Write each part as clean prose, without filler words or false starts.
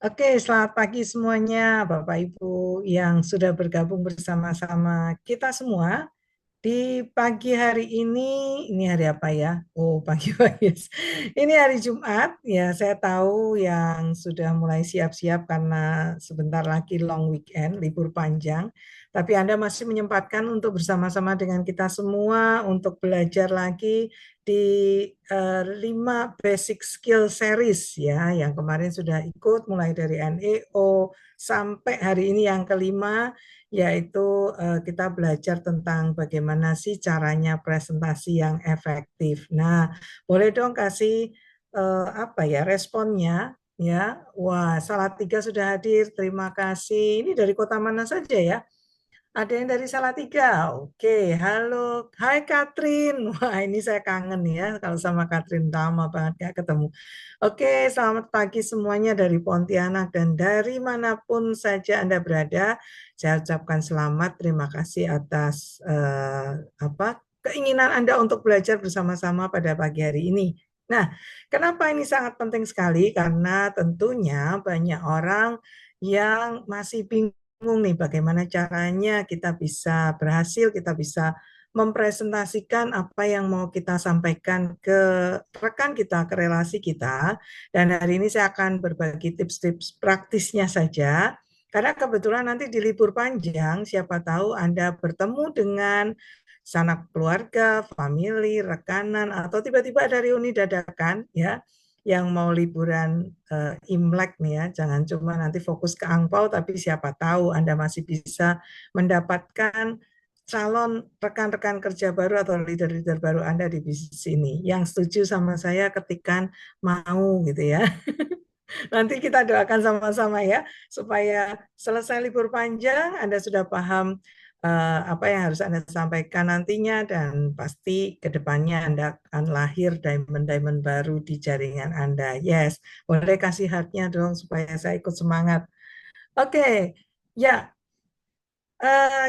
Oke, selamat pagi semuanya, Bapak Ibu yang sudah bergabung bersama-sama kita semua di pagi hari ini hari apa ya? Oh, pagi-pagi. Ini hari Jumat, ya saya tahu yang sudah mulai siap-siap karena sebentar lagi long weekend, libur panjang. Tapi Anda masih menyempatkan untuk bersama-sama dengan kita semua untuk belajar lagi di 5 basic skill series ya, yang kemarin sudah ikut mulai dari NEO sampai hari ini yang kelima, yaitu kita belajar tentang bagaimana sih caranya presentasi yang efektif. Nah, boleh dong kasih apa ya responnya ya. Wah, Salatiga sudah hadir. Terima kasih. Ini dari kota mana saja ya? Ada yang dari Salatiga. Oke, halo. Hai Katrin. Wah, ini saya kangen ya kalau sama Katrin, lama banget gak ketemu. Oke, selamat pagi semuanya dari Pontianak dan dari manapun saja Anda berada. Saya ucapkan selamat, terima kasih atas keinginan Anda untuk belajar bersama-sama pada pagi hari ini. Nah, kenapa ini sangat penting sekali? Karena tentunya banyak orang yang masih bingung nih bagaimana caranya kita bisa berhasil, kita bisa mempresentasikan apa yang mau kita sampaikan ke rekan kita, ke relasi kita. Dan hari ini saya akan berbagi tips-tips praktisnya saja. Karena kebetulan nanti di libur panjang, siapa tahu Anda bertemu dengan sanak keluarga, famili, rekanan, atau tiba-tiba ada reuni dadakan, ya, yang mau liburan Imlek nih ya, jangan cuma nanti fokus ke angpau, tapi siapa tahu Anda masih bisa mendapatkan calon rekan-rekan kerja baru atau leader-leader baru Anda di bisnis ini. Yang setuju sama saya ketikan mau gitu ya. Nanti kita doakan sama-sama ya, supaya selesai libur panjang, Anda sudah paham apa yang harus Anda sampaikan nantinya, dan pasti ke depannya Anda akan lahir diamond-diamond baru di jaringan Anda. Yes, boleh kasih heart-nya dong supaya saya ikut semangat. Oke, ya,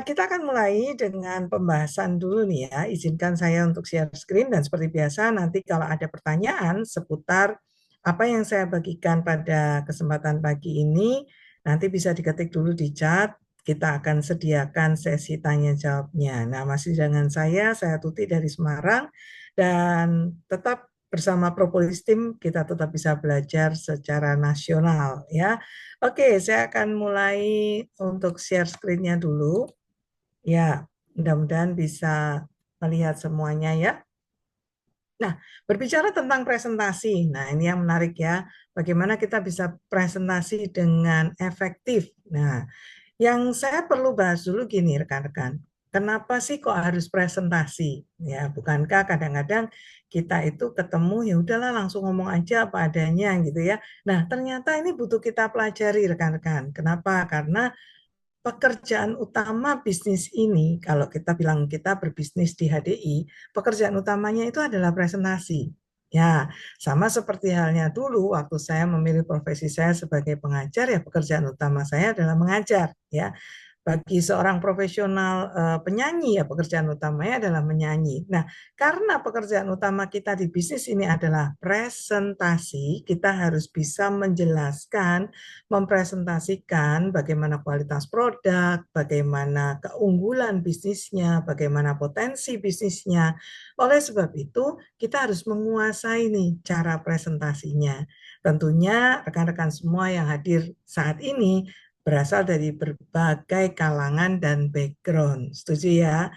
kita akan mulai dengan pembahasan dulu nih ya. Izinkan saya untuk share screen dan seperti biasa nanti kalau ada pertanyaan seputar apa yang saya bagikan pada kesempatan pagi ini, nanti bisa diketik dulu di chat. Kita akan sediakan sesi tanya jawabnya. Nah, masih dengan saya Tuti dari Semarang, dan tetap bersama Propolis Team kita tetap bisa belajar secara nasional ya. Oke, saya akan mulai untuk share screen-nya dulu. Ya, mudah-mudahan bisa melihat semuanya ya. Nah, berbicara tentang presentasi, nah ini yang menarik ya. Bagaimana kita bisa presentasi dengan efektif. Nah, yang saya perlu bahas dulu gini rekan-rekan. Kenapa sih kok harus presentasi? Ya, bukankah kadang-kadang kita itu ketemu ya udahlah langsung ngomong aja apa adanya gitu ya. Nah, ternyata ini butuh kita pelajari rekan-rekan. Kenapa? Karena pekerjaan utama bisnis ini, kalau kita bilang kita berbisnis di HDI, pekerjaan utamanya itu adalah presentasi. Ya, sama seperti halnya dulu waktu saya memilih profesi saya sebagai pengajar, ya pekerjaan utama saya adalah mengajar, ya. Bagi seorang profesional penyanyi, ya pekerjaan utamanya adalah menyanyi. Nah, karena pekerjaan utama kita di bisnis ini adalah presentasi, kita harus bisa menjelaskan, mempresentasikan bagaimana kualitas produk, bagaimana keunggulan bisnisnya, bagaimana potensi bisnisnya. Oleh sebab itu, kita harus menguasai nih cara presentasinya. Tentunya rekan-rekan semua yang hadir saat ini berasal dari berbagai kalangan dan background. Setuju ya?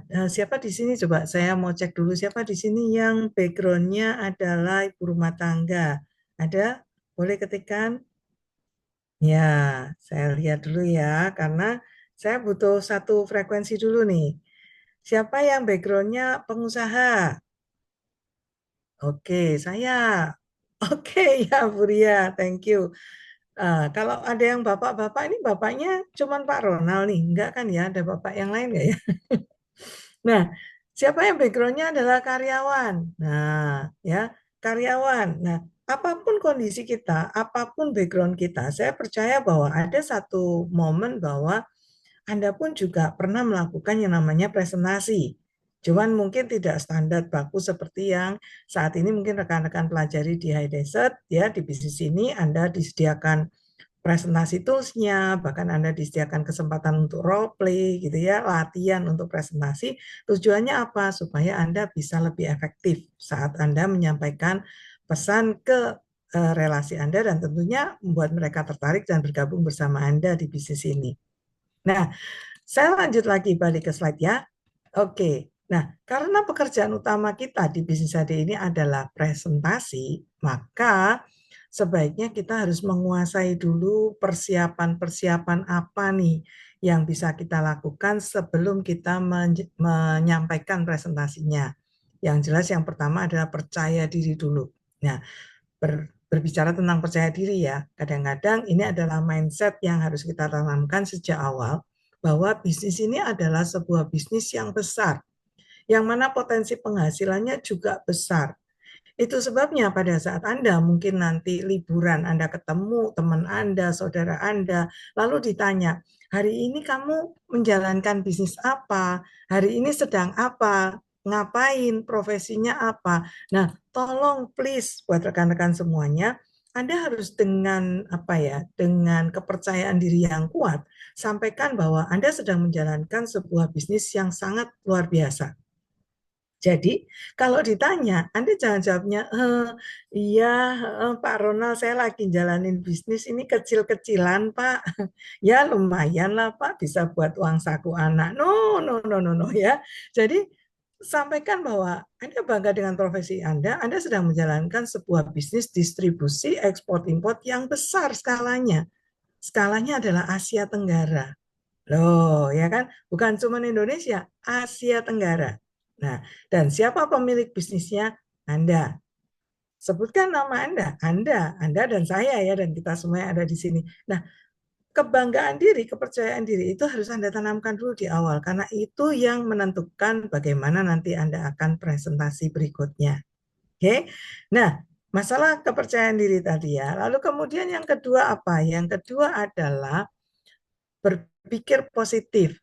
Siapa di sini? Coba saya mau cek dulu siapa di sini yang backgroundnya adalah ibu rumah tangga. Ada? Boleh ketikkan? Ya, saya lihat dulu ya, karena saya butuh satu frekuensi dulu nih. Siapa yang backgroundnya pengusaha? Oke, saya. Oke, ya Bu Ria, thank you. Kalau ada yang bapak-bapak, ini bapaknya cuman Pak Ronald nih, enggak kan ya? Ada bapak yang lain enggak ya? Nah, siapa yang backgroundnya adalah karyawan? Nah, ya, karyawan. Nah, apapun kondisi kita, apapun background kita, saya percaya bahwa ada satu momen bahwa Anda pun juga pernah melakukan yang namanya presentasi. Cuman mungkin tidak standar baku seperti yang saat ini mungkin rekan-rekan pelajari di High Desert, ya, di bisnis ini Anda disediakan presentasi tools-nya, bahkan Anda disediakan kesempatan untuk role play gitu ya, latihan untuk presentasi. Tujuannya apa? Supaya Anda bisa lebih efektif saat Anda menyampaikan pesan ke relasi Anda dan tentunya membuat mereka tertarik dan bergabung bersama Anda di bisnis ini. Nah, saya lanjut lagi balik ke slide ya. Oke. Nah, karena pekerjaan utama kita di bisnis AD ini adalah presentasi, maka sebaiknya kita harus menguasai dulu persiapan-persiapan apa nih yang bisa kita lakukan sebelum kita menyampaikan presentasinya. Yang jelas yang pertama adalah percaya diri dulu. Nah, berbicara tentang percaya diri ya, kadang-kadang ini adalah mindset yang harus kita tanamkan sejak awal, bahwa bisnis ini adalah sebuah bisnis yang besar, yang mana potensi penghasilannya juga besar. Itu sebabnya pada saat Anda mungkin nanti liburan, Anda ketemu teman Anda, saudara Anda, lalu ditanya, hari ini kamu menjalankan bisnis apa? Hari ini sedang apa? Ngapain? Profesinya apa? Nah, tolong please buat rekan-rekan semuanya, Anda harus dengan apa ya, dengan kepercayaan diri yang kuat, sampaikan bahwa Anda sedang menjalankan sebuah bisnis yang sangat luar biasa. Jadi, kalau ditanya, Anda jangan jawabnya, iya, Pak Ronald, saya lagi jalanin bisnis ini kecil-kecilan, Pak. Ya, lumayan lah, Pak, bisa buat uang saku anak. No, no, no, no, no, ya. Jadi, sampaikan bahwa Anda bangga dengan profesi Anda sedang menjalankan sebuah bisnis distribusi ekspor-import yang besar skalanya. Skalanya adalah Asia Tenggara. Loh, ya kan? Bukan cuma Indonesia, Asia Tenggara. Nah, dan siapa pemilik bisnisnya? Anda. Sebutkan nama Anda dan saya ya, dan kita semua yang ada di sini. Nah, kebanggaan diri, kepercayaan diri itu harus Anda tanamkan dulu di awal, karena itu yang menentukan bagaimana nanti Anda akan presentasi berikutnya. Oke? Nah, masalah kepercayaan diri tadi ya. Lalu kemudian yang kedua apa? Yang kedua adalah berpikir positif.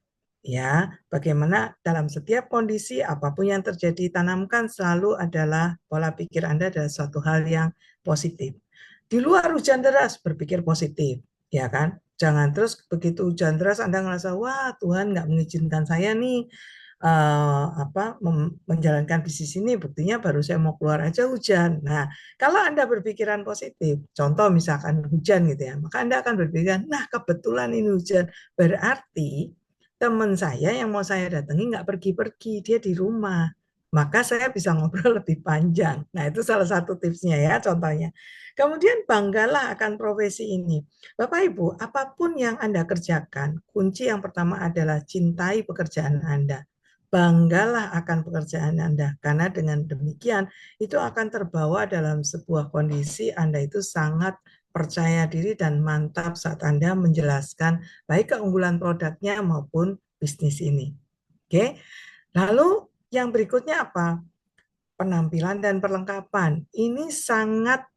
Ya, bagaimana dalam setiap kondisi apapun yang terjadi, tanamkan selalu adalah pola pikir Anda adalah suatu hal yang positif. Di luar hujan deras, berpikir positif, ya kan? Jangan terus begitu hujan deras Anda ngerasa, wah Tuhan nggak mengizinkan saya nih menjalankan bisnis ini, buktinya baru saya mau keluar aja hujan. Nah, kalau Anda berpikiran positif, contoh misalkan hujan gitu ya, maka Anda akan berpikir, nah kebetulan ini hujan, berarti teman saya yang mau saya datangi nggak pergi-pergi, dia di rumah. Maka saya bisa ngobrol lebih panjang. Nah, itu salah satu tipsnya ya, contohnya. Kemudian banggalah akan profesi ini. Bapak Ibu, apapun yang Anda kerjakan, kunci yang pertama adalah cintai pekerjaan Anda. Banggalah akan pekerjaan Anda, karena dengan demikian itu akan terbawa dalam sebuah kondisi Anda itu sangat percaya diri dan mantap saat Anda menjelaskan baik keunggulan produknya maupun bisnis ini. Oke. Lalu yang berikutnya apa? Penampilan dan perlengkapan. Ini sangat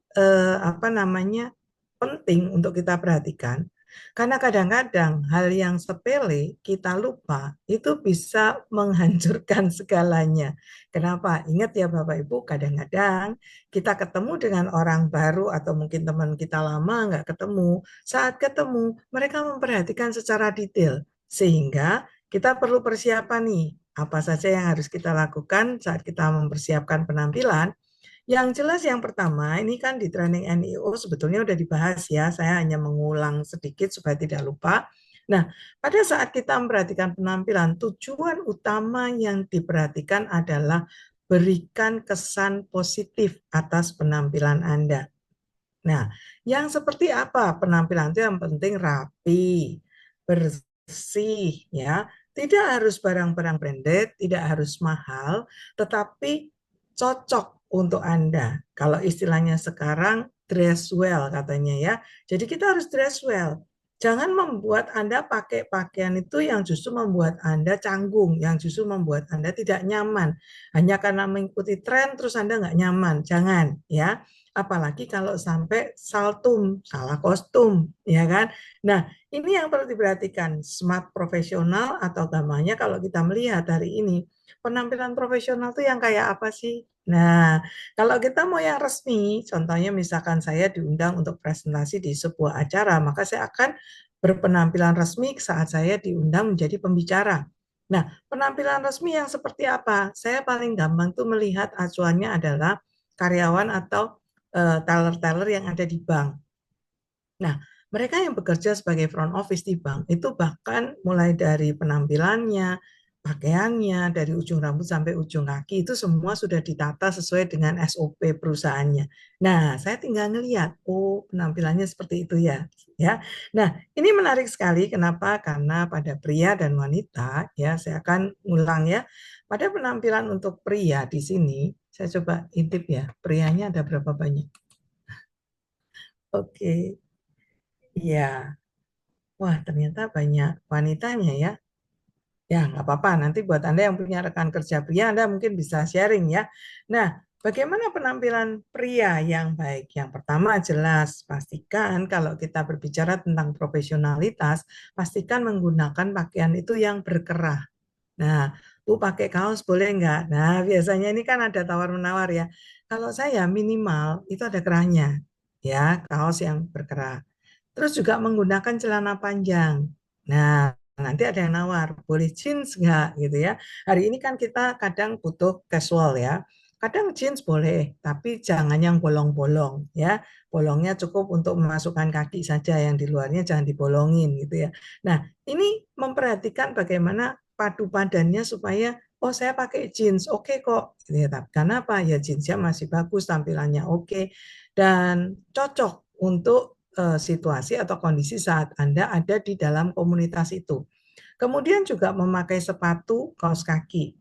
penting untuk kita perhatikan, karena kadang-kadang hal yang sepele kita lupa itu bisa menghancurkan segalanya. Kenapa? Ingat ya Bapak Ibu, kadang-kadang kita ketemu dengan orang baru atau mungkin teman kita lama nggak ketemu. Saat ketemu, mereka memperhatikan secara detail, sehingga kita perlu persiapan nih, apa saja yang harus kita lakukan saat kita mempersiapkan penampilan. Yang jelas yang pertama, ini kan di training NIO sebetulnya udah dibahas ya, saya hanya mengulang sedikit supaya tidak lupa. Nah, pada saat kita memperhatikan penampilan, tujuan utama yang diperhatikan adalah berikan kesan positif atas penampilan Anda. Nah, yang seperti apa penampilan itu? Yang penting rapi, bersih, ya. Tidak harus barang-barang branded, tidak harus mahal, tetapi cocok untuk Anda. Kalau istilahnya sekarang dress well katanya ya. Jadi kita harus dress well. Jangan membuat Anda pakai pakaian itu yang justru membuat Anda canggung, yang justru membuat Anda tidak nyaman. Hanya karena mengikuti tren terus Anda nggak nyaman. Jangan, ya. Apalagi kalau sampai saltum, salah kostum, ya kan? Nah, ini yang perlu diperhatikan, smart profesional atau gamanya kalau kita melihat hari ini, penampilan profesional itu yang kayak apa sih? Nah, kalau kita mau yang resmi, contohnya misalkan saya diundang untuk presentasi di sebuah acara, maka saya akan berpenampilan resmi saat saya diundang menjadi pembicara. Nah, penampilan resmi yang seperti apa? Saya paling gampang tuh melihat acuannya adalah karyawan atau teller-teller yang ada di bank. Nah, mereka yang bekerja sebagai front office di bank itu bahkan mulai dari penampilannya, pakaiannya, dari ujung rambut sampai ujung kaki itu semua sudah ditata sesuai dengan SOP perusahaannya. Nah, saya tinggal ngelihat, oh penampilannya seperti itu ya, ya. Nah, ini menarik sekali. Kenapa? Karena pada pria dan wanita, ya, saya akan ulang ya. Pada penampilan untuk pria di sini, saya coba intip ya, prianya ada berapa banyak? Oke, iya. Wah, ternyata banyak wanitanya ya. Ya, nggak apa-apa. Nanti buat Anda yang punya rekan kerja pria, Anda mungkin bisa sharing ya. Nah, bagaimana penampilan pria yang baik? Yang pertama jelas, pastikan kalau kita berbicara tentang profesionalitas, pastikan menggunakan pakaian itu yang berkerah. Nah, Bu pakai kaos boleh nggak? Nah, biasanya ini kan ada tawar-menawar ya. Kalau saya minimal itu ada kerahnya, ya, kaos yang berkerah. Terus juga menggunakan celana panjang. Nah, nanti ada yang nawar, boleh jeans nggak gitu ya. Hari ini kan kita kadang butuh casual ya. Kadang jeans boleh, tapi jangan yang bolong-bolong ya. Bolongnya cukup untuk memasukkan kaki saja, yang di luarnya jangan dibolongin gitu ya. Nah, ini memperhatikan bagaimana padu padannya supaya oh saya pakai jeans, oke kok. Gitu ya. Karena apa? Ya jeansnya masih bagus, tampilannya oke, dan cocok untuk situasi atau kondisi saat Anda ada di dalam komunitas itu. Kemudian juga memakai sepatu kaos kaki.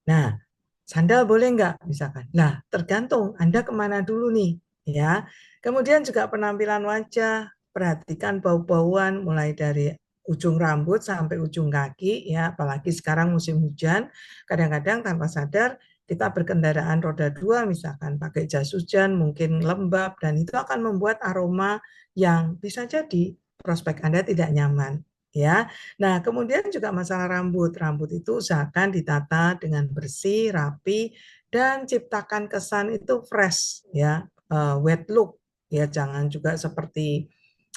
Nah, sandal boleh nggak misalkan? Nah, tergantung Anda kemana dulu nih, ya. Kemudian juga penampilan wajah, perhatikan bau-bauan mulai dari ujung rambut sampai ujung kaki, ya. Apalagi sekarang musim hujan, kadang-kadang tanpa sadar kita berkendaraan roda dua, misalkan pakai jas hujan, mungkin lembab, dan itu akan membuat aroma yang bisa jadi prospek Anda tidak nyaman, ya. Nah, kemudian juga masalah rambut. Rambut itu usahakan ditata dengan bersih, rapi, dan ciptakan kesan itu fresh, ya, wet look. Ya, jangan juga seperti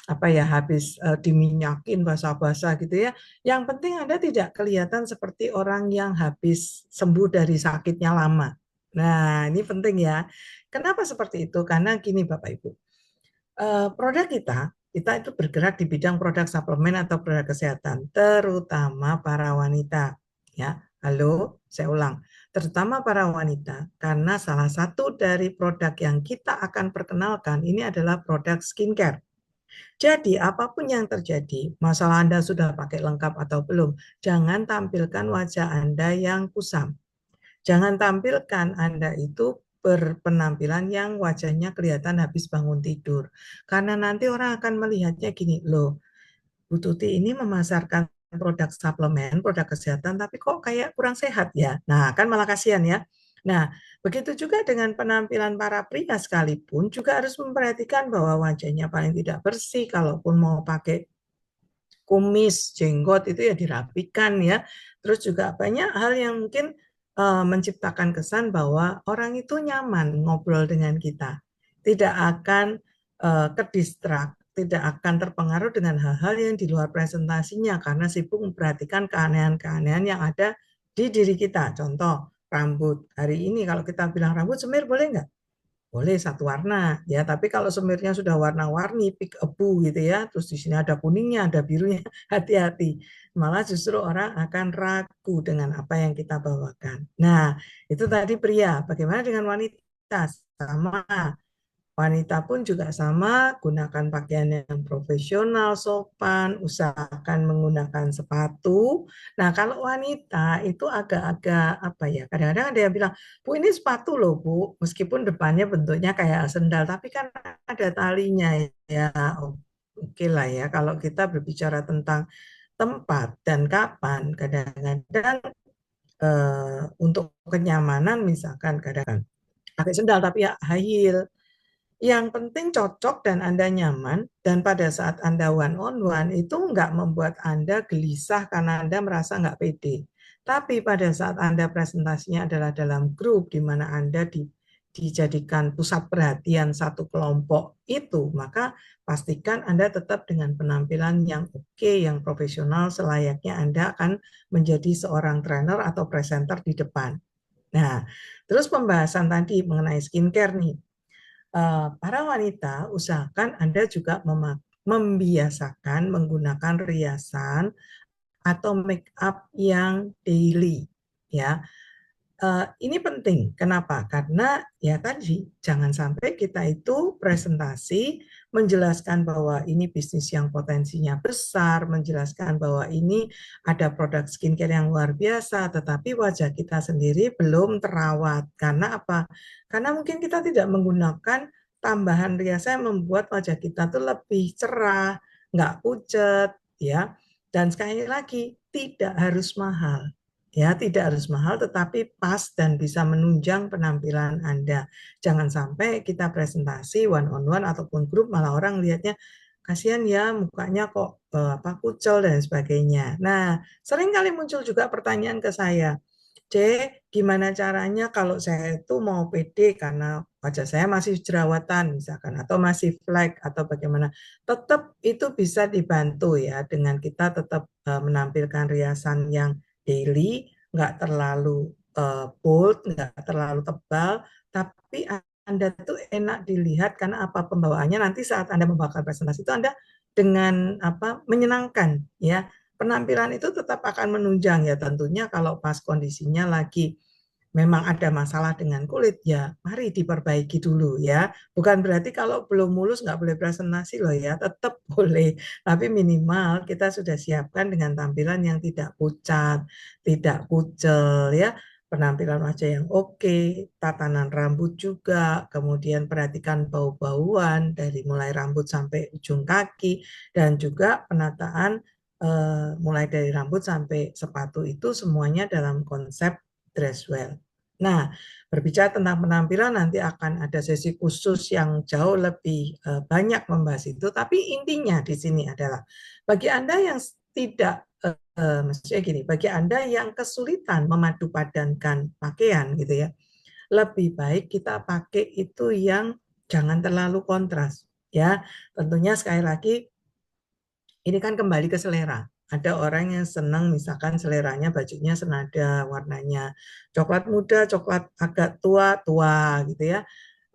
apa ya habis diminyakin basah-basah gitu ya. Yang penting Anda tidak kelihatan seperti orang yang habis sembuh dari sakitnya lama. Nah, ini penting ya. Kenapa seperti itu? Karena gini Bapak Ibu, produk kita itu bergerak di bidang produk suplemen atau produk kesehatan, terutama para wanita. Ya, halo, saya ulang, terutama para wanita, karena salah satu dari produk yang kita akan perkenalkan ini adalah produk skincare. Jadi, apapun yang terjadi, masalah Anda sudah pakai lengkap atau belum, jangan tampilkan wajah Anda yang kusam. Jangan tampilkan Anda itu berpenampilan yang wajahnya kelihatan habis bangun tidur. Karena nanti orang akan melihatnya gini, loh, Bu Tuti ini memasarkan produk suplemen, produk kesehatan, tapi kok kayak kurang sehat ya. Nah, kan malah kasihan ya. Nah, begitu juga dengan penampilan para pria sekalipun juga harus memperhatikan bahwa wajahnya paling tidak bersih, kalaupun mau pakai kumis, jenggot itu ya dirapikan ya. Terus juga banyak hal yang mungkin menciptakan kesan bahwa orang itu nyaman ngobrol dengan kita. Tidak akan kedistrak, tidak akan terpengaruh dengan hal-hal yang di luar presentasinya karena sibuk memperhatikan keanehan-keanehan yang ada di diri kita. Contoh, rambut. Hari ini kalau kita bilang rambut semir boleh nggak? Boleh satu warna ya, tapi kalau semirnya sudah warna-warni, pink abu gitu ya, terus di sini ada kuningnya, ada birunya, hati-hati. Malah justru orang akan ragu dengan apa yang kita bawakan. Nah, itu tadi pria. Bagaimana dengan wanita? Sama. Wanita pun juga sama, gunakan pakaian yang profesional, sopan, usahakan menggunakan sepatu. Nah, kalau wanita itu agak-agak apa ya? Kadang-kadang ada yang bilang, "Bu, ini sepatu loh, Bu." Meskipun depannya bentuknya kayak sendal, tapi kan ada talinya ya. Oke lah ya, kalau kita berbicara tentang tempat dan kapan, kadang-kadang untuk kenyamanan misalkan kadang pakai sendal tapi ya high heel, yang penting cocok dan Anda nyaman, dan pada saat Anda one on one itu nggak membuat Anda gelisah karena Anda merasa nggak pede. Tapi pada saat Anda presentasinya adalah dalam grup di mana Anda dijadikan pusat perhatian satu kelompok itu, maka pastikan Anda tetap dengan penampilan yang oke, yang profesional, selayaknya Anda akan menjadi seorang trainer atau presenter di depan. Nah, terus pembahasan tadi mengenai skincare nih. Para wanita usahakan Anda juga membiasakan menggunakan riasan atau make up yang daily, ya. Ini penting. Kenapa? Karena ya tadi, jangan sampai kita itu presentasi menjelaskan bahwa ini bisnis yang potensinya besar, menjelaskan bahwa ini ada produk skincare yang luar biasa, tetapi wajah kita sendiri belum terawat. Karena apa? Karena mungkin kita tidak menggunakan tambahan riasan yang membuat wajah kita tuh lebih cerah, nggak pucat, ya. Dan sekali lagi, tidak harus mahal. Ya, tidak harus mahal tetapi pas dan bisa menunjang penampilan Anda. Jangan sampai kita presentasi one on one ataupun grup malah orang lihatnya kasihan ya mukanya kok kucel dan sebagainya. Nah, sering kali muncul juga pertanyaan ke saya, C, gimana caranya kalau saya itu mau pede karena wajah saya masih jerawatan misalkan atau masih flek atau bagaimana. Tetap itu bisa dibantu ya dengan kita tetap menampilkan riasan yang daily, nggak terlalu bold, nggak terlalu tebal, tapi Anda tuh enak dilihat karena apa pembawaannya nanti saat Anda membawakan presentasi itu Anda dengan apa menyenangkan ya penampilan itu tetap akan menunjang ya tentunya kalau pas kondisinya lagi memang ada masalah dengan kulit ya mari diperbaiki dulu ya bukan berarti kalau belum mulus nggak boleh presentasi loh ya tetap boleh tapi minimal kita sudah siapkan dengan tampilan yang tidak pucat tidak kucel ya penampilan wajah yang oke, tatanan rambut juga, kemudian perhatikan bau-bauan dari mulai rambut sampai ujung kaki, dan juga penataan mulai dari rambut sampai sepatu itu semuanya dalam konsep dress well. Nah, berbicara tentang penampilan nanti akan ada sesi khusus yang jauh lebih banyak membahas itu, tapi intinya di sini adalah bagi Anda yang tidak maksudnya gini, bagi Anda yang kesulitan memadupadankan pakaian gitu ya, lebih baik kita pakai itu yang jangan terlalu kontras ya. Tentunya sekali lagi ini kan kembali ke selera. Ada orang yang senang misalkan seleranya bajunya senada warnanya coklat muda, coklat agak tua, tua gitu ya.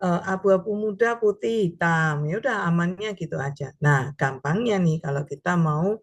Abu-abu muda, putih, hitam. Ya udah amannya gitu aja. Nah, gampangnya nih kalau kita mau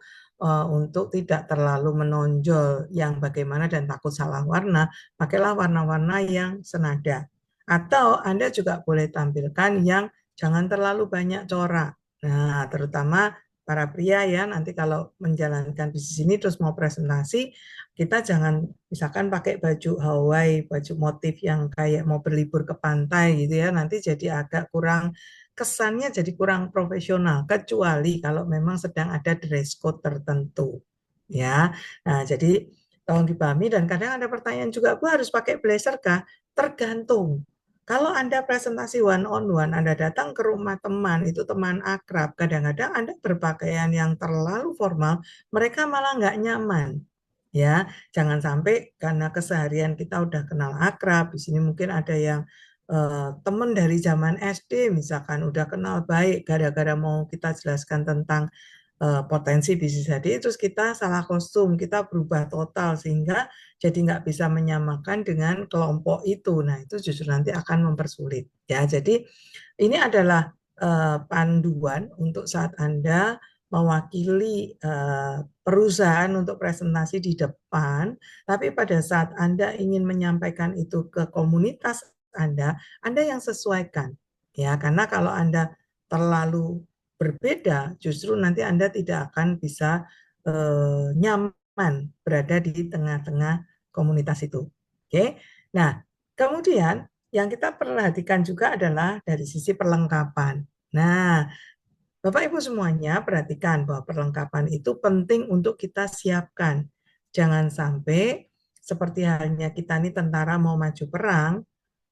untuk tidak terlalu menonjol yang bagaimana dan takut salah warna, pakailah warna-warna yang senada. Atau Anda juga boleh tampilkan yang jangan terlalu banyak corak. Nah, terutama para pria ya nanti kalau menjalankan bisnis ini terus mau presentasi kita jangan misalkan pakai baju Hawaii baju motif yang kayak mau berlibur ke pantai gitu ya nanti jadi agak kurang kesannya jadi kurang profesional kecuali kalau memang sedang ada dress code tertentu ya nah jadi tolong dipahami dan kadang ada pertanyaan juga Bu harus pakai blazer kah tergantung kalau Anda presentasi one on one, Anda datang ke rumah teman, itu teman akrab, kadang-kadang Anda berpakaian yang terlalu formal, mereka malah nggak nyaman. Ya, jangan sampai karena keseharian kita udah kenal akrab, di sini mungkin ada yang teman dari zaman SD, misalkan udah kenal baik, gara-gara mau kita jelaskan tentang potensi bisnis tadi, terus kita salah kostum, kita berubah total sehingga jadi nggak bisa menyamakan dengan kelompok itu. Nah, itu justru nanti akan mempersulit. Ya, jadi ini adalah panduan untuk saat Anda mewakili perusahaan untuk presentasi di depan, tapi pada saat Anda ingin menyampaikan itu ke komunitas Anda yang sesuaikan. Ya, karena kalau Anda terlalu berbeda, justru nanti Anda tidak akan bisa nyaman berada di tengah-tengah komunitas itu. Oke. Nah, kemudian yang kita perhatikan juga adalah dari sisi perlengkapan. Nah, Bapak Ibu semuanya perhatikan bahwa perlengkapan itu penting untuk kita siapkan. Jangan sampai seperti halnya kita ini tentara mau maju perang,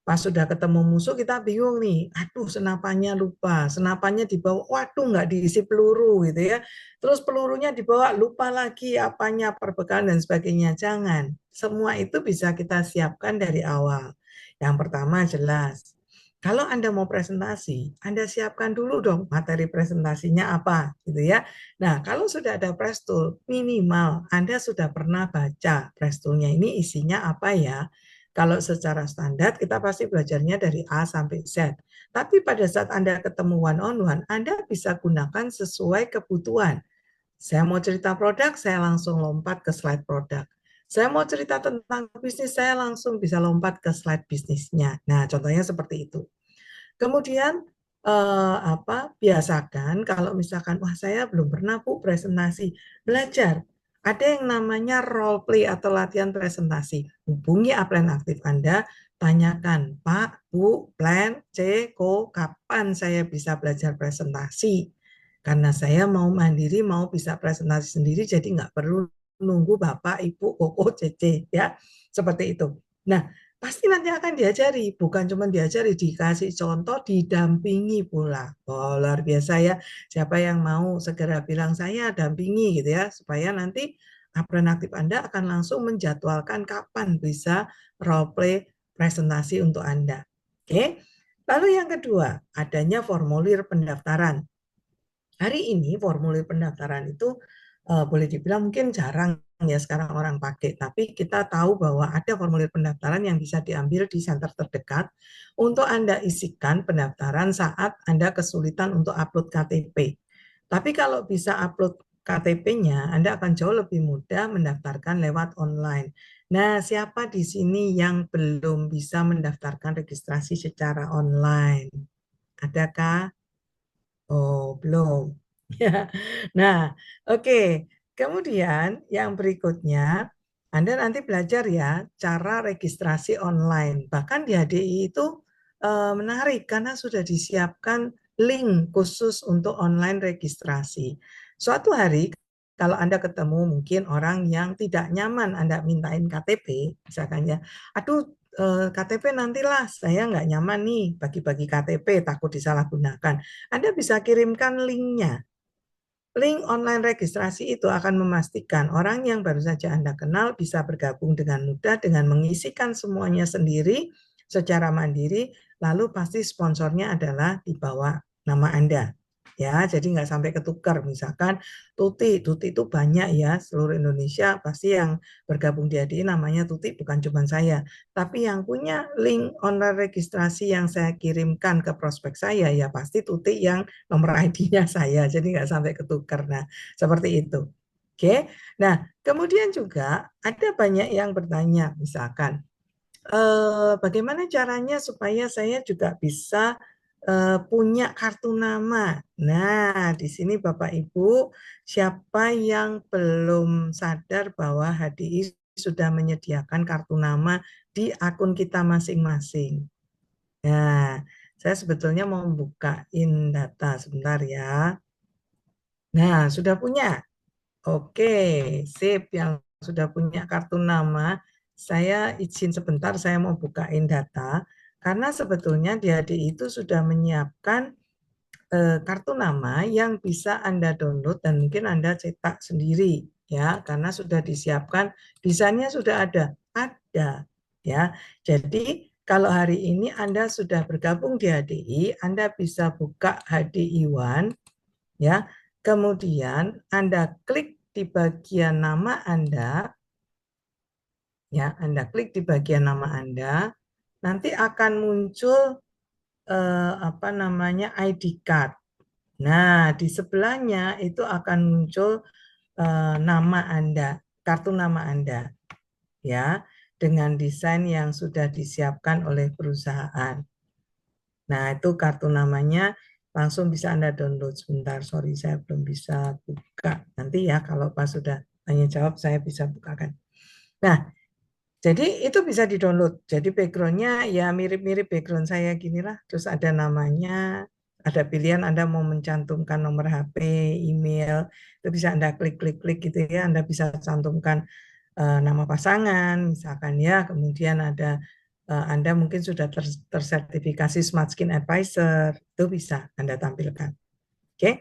Pas sudah ketemu musuh kita bingung nih, aduh senapannya lupa, senapannya dibawa, waduh nggak diisi peluru gitu ya. Terus pelurunya dibawa, lupa lagi apanya, perbekalan dan sebagainya. Jangan, semua itu bisa kita siapkan dari awal. Yang pertama jelas, kalau Anda mau presentasi, Anda siapkan dulu dong materi presentasinya apa gitu ya. Nah, kalau sudah ada press tool, minimal Anda sudah pernah baca press tool-nya ini isinya apa ya. Kalau secara standar kita pasti belajarnya dari A sampai Z. Tapi pada saat Anda ketemu one on one, Anda bisa gunakan sesuai kebutuhan. Saya mau cerita produk, saya langsung lompat ke slide produk. Saya mau cerita tentang bisnis, saya langsung bisa lompat ke slide bisnisnya. Nah, contohnya seperti itu. Kemudian biasakan kalau misalkan wah saya belum pernah Bu presentasi, belajar. Ada yang namanya role play atau latihan presentasi. Hubungi upline aktif Anda, tanyakan, Pak, Bu, plan C, Ko, kapan saya bisa belajar presentasi? Karena saya mau mandiri, mau bisa presentasi sendiri, jadi nggak perlu nunggu Bapak, Ibu, Koko, Cece, ya. Seperti itu. Nah, pasti nanti akan diajari, bukan cuma diajari, dikasih contoh, didampingi pula. Oh, luar biasa ya. Siapa yang mau segera bilang saya dampingi gitu ya, supaya nanti upline aktif Anda akan langsung menjadwalkan kapan bisa role play presentasi untuk Anda. Oke. Lalu yang kedua, adanya formulir pendaftaran. Hari ini formulir pendaftaran itu boleh dibilang mungkin jarang ya sekarang orang pakai, tapi kita tahu bahwa ada formulir pendaftaran yang bisa diambil di center terdekat untuk Anda isikan pendaftaran saat Anda kesulitan untuk upload KTP. Tapi kalau bisa upload KTP-nya, Anda akan jauh lebih mudah mendaftarkan lewat online. Nah, siapa di sini yang belum bisa mendaftarkan registrasi secara online? Adakah? Oh, belum. Ya. Nah, oke. Kemudian yang berikutnya, Anda nanti belajar ya cara registrasi online. Bahkan di HDI itu menarik karena sudah disiapkan link khusus untuk online registrasi. Suatu hari kalau Anda ketemu mungkin orang yang tidak nyaman Anda mintain KTP, misalkan ya, aduh KTP nantilah saya nggak nyaman nih bagi-bagi KTP takut disalahgunakan. Anda bisa kirimkan linknya. Link online registrasi itu akan memastikan orang yang baru saja Anda kenal bisa bergabung dengan mudah dengan mengisikan semuanya sendiri secara mandiri, lalu pasti sponsornya adalah di bawah nama Anda. Ya, jadi nggak sampai ketukar. Misalkan Tuti, Tuti itu banyak ya, seluruh Indonesia pasti yang bergabung di ADI namanya Tuti bukan cuma saya. Tapi yang punya link online registrasi yang saya kirimkan ke prospek saya, ya pasti Tuti yang nomor ID-nya saya, jadi nggak sampai ketukar. Nah, seperti itu. Oke, nah kemudian juga ada banyak yang bertanya, misalkan, bagaimana caranya supaya saya juga bisa punya kartu nama. Nah, di sini Bapak Ibu, siapa yang belum sadar bahwa HDI sudah menyediakan kartu nama di akun kita masing-masing? Nah, saya sebetulnya mau bukain data sebentar ya. Nah, sudah punya. Oke, sip. Yang sudah punya kartu nama, saya izin sebentar, saya mau bukain data. Karena sebetulnya di HDI itu sudah menyiapkan kartu nama yang bisa Anda download dan mungkin Anda cetak sendiri ya, karena sudah disiapkan, desainnya sudah ada ya. Jadi kalau hari ini Anda sudah bergabung di HDI, Anda bisa buka HDI One ya. Kemudian Anda klik di bagian nama Anda ya, Anda klik di bagian nama Anda, nanti akan muncul apa namanya ID card. Nah, di sebelahnya itu akan muncul nama Anda, kartu nama Anda, ya, dengan desain yang sudah disiapkan oleh perusahaan. Nah, itu kartu namanya langsung bisa Anda download. Sebentar, sorry saya belum bisa buka. Nanti ya kalau pas sudah tanya jawab saya bisa bukakan. Nah, jadi itu bisa di-download. Jadi background-nya ya mirip-mirip background saya gini lah. Terus ada namanya, ada pilihan Anda mau mencantumkan nomor HP, email, itu bisa Anda klik-klik-klik gitu ya. Anda bisa cantumkan nama pasangan, misalkan ya. Kemudian ada Anda mungkin sudah tersertifikasi Smart Skin Advisor, itu bisa Anda tampilkan. Oke.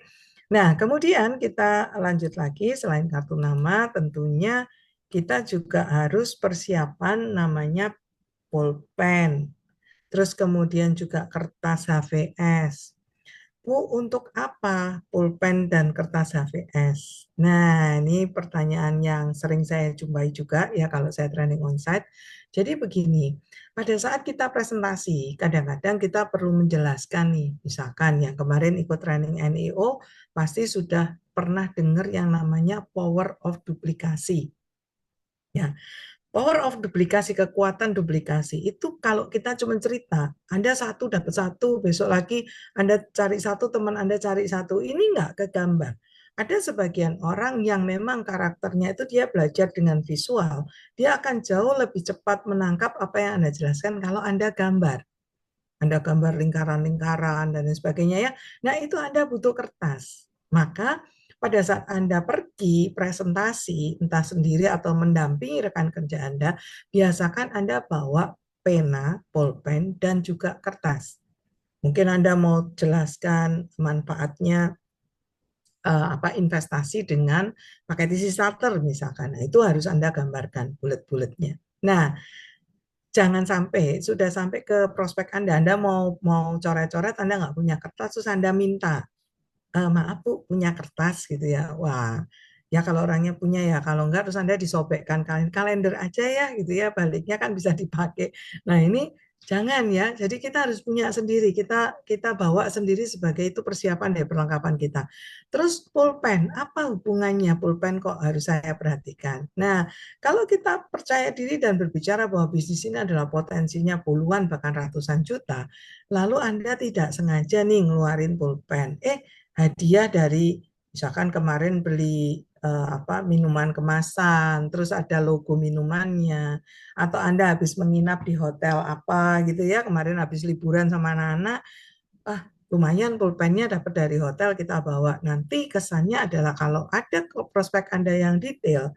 Nah, kemudian kita lanjut lagi, selain kartu nama, tentunya kita juga harus persiapan namanya pulpen. Terus kemudian juga kertas HVS. Bu, untuk apa pulpen dan kertas HVS? Nah, ini pertanyaan yang sering saya jumpai juga ya kalau saya training onsite. Jadi begini, pada saat kita presentasi, kadang-kadang kita perlu menjelaskan nih, misalkan yang kemarin ikut training NEO, pasti sudah pernah dengar yang namanya power of duplikasi. Ya, power of duplikasi, kekuatan duplikasi itu kalau kita cuma cerita, Anda satu dapat satu, besok lagi Anda cari satu, teman Anda cari satu, ini nggak kegambar. Ada sebagian orang yang memang karakternya itu dia belajar dengan visual, dia akan jauh lebih cepat menangkap apa yang Anda jelaskan kalau Anda gambar. Anda gambar lingkaran-lingkaran dan lain sebagainya ya. Nah, itu Anda butuh kertas. Maka pada saat Anda pergi presentasi, entah sendiri atau mendampingi rekan kerja Anda, biasakan Anda bawa pena, pulpen, dan juga kertas. Mungkin Anda mau jelaskan manfaatnya apa investasi dengan pakai TC starter misalkan. Nah, itu harus Anda gambarkan bulet-buletnya. Nah, jangan sampai sudah sampai ke prospek Anda, Anda mau coret-coret, Anda nggak punya kertas, terus Anda minta, maaf Bu, punya kertas gitu ya. Wah, ya kalau orangnya punya ya, kalau enggak terus Anda disobekkan kalender aja ya gitu ya, baliknya kan bisa dipakai. Nah, ini jangan ya. Jadi kita harus punya sendiri, kita kita bawa sendiri sebagai itu persiapan dari perlengkapan kita. Terus pulpen, apa hubungannya pulpen kok harus saya perhatikan? Nah, kalau kita percaya diri dan berbicara bahwa bisnis ini adalah potensinya puluhan bahkan ratusan juta, lalu Anda tidak sengaja nih ngeluarin pulpen, hadiah dari misalkan kemarin beli apa minuman kemasan, terus ada logo minumannya, atau Anda habis menginap di hotel apa gitu ya, kemarin habis liburan sama anak-anak, lumayan pulpennya dapat dari hotel kita bawa. Nanti kesannya adalah kalau ada prospek Anda yang detail,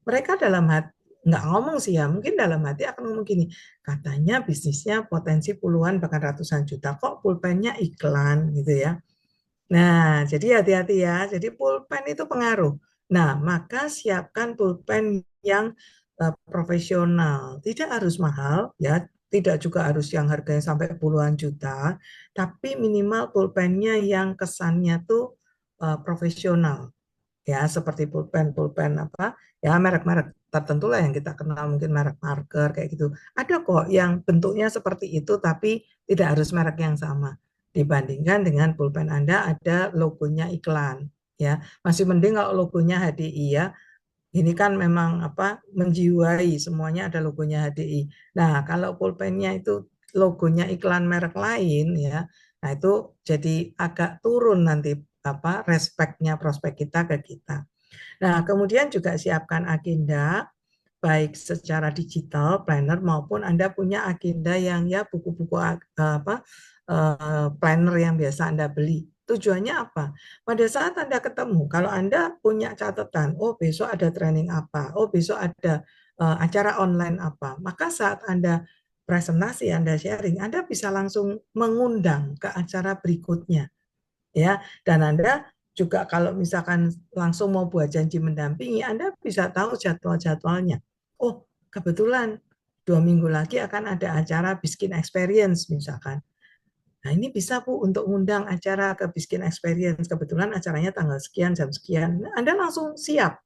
mereka dalam hati nggak ngomong sih ya, mungkin dalam hati akan ngomong gini, katanya bisnisnya potensi puluhan bahkan ratusan juta, kok pulpennya iklan gitu ya. Nah, jadi hati-hati ya. Jadi pulpen itu pengaruh. Nah, maka siapkan pulpen yang profesional. Tidak harus mahal, ya. Tidak juga harus yang harganya sampai puluhan juta, tapi minimal pulpennya yang kesannya tuh profesional. Ya, seperti pulpen-pulpen apa? Ya, merek-merek tertentu lah yang kita kenal, mungkin merek marker kayak gitu. Ada kok yang bentuknya seperti itu, tapi tidak harus merek yang sama dibandingkan dengan pulpen Anda ada logonya iklan ya, masih mending kalau logonya HDI ya. Ini kan memang apa menjiwai, semuanya ada logonya HDI. Nah, kalau pulpennya itu logonya iklan merek lain ya, nah itu jadi agak turun nanti apa respeknya prospek kita ke kita. Nah, kemudian juga siapkan agenda baik secara digital planner maupun Anda punya agenda yang ya buku-buku apa planner yang biasa Anda beli. Tujuannya apa? Pada saat Anda ketemu, kalau Anda punya catatan, oh besok ada training apa, oh besok ada acara online apa, maka saat Anda presentasi, Anda sharing, Anda bisa langsung mengundang ke acara berikutnya ya. Dan Anda juga kalau misalkan langsung mau buat janji mendampingi, Anda bisa tahu jadwal-jadwalnya. Oh, kebetulan 2 minggu lagi akan ada acara Biskin Experience misalkan. Nah, ini bisa Bu untuk undang acara ke Biskin Experience. Kebetulan acaranya tanggal sekian, jam sekian. Nah, Anda langsung siap.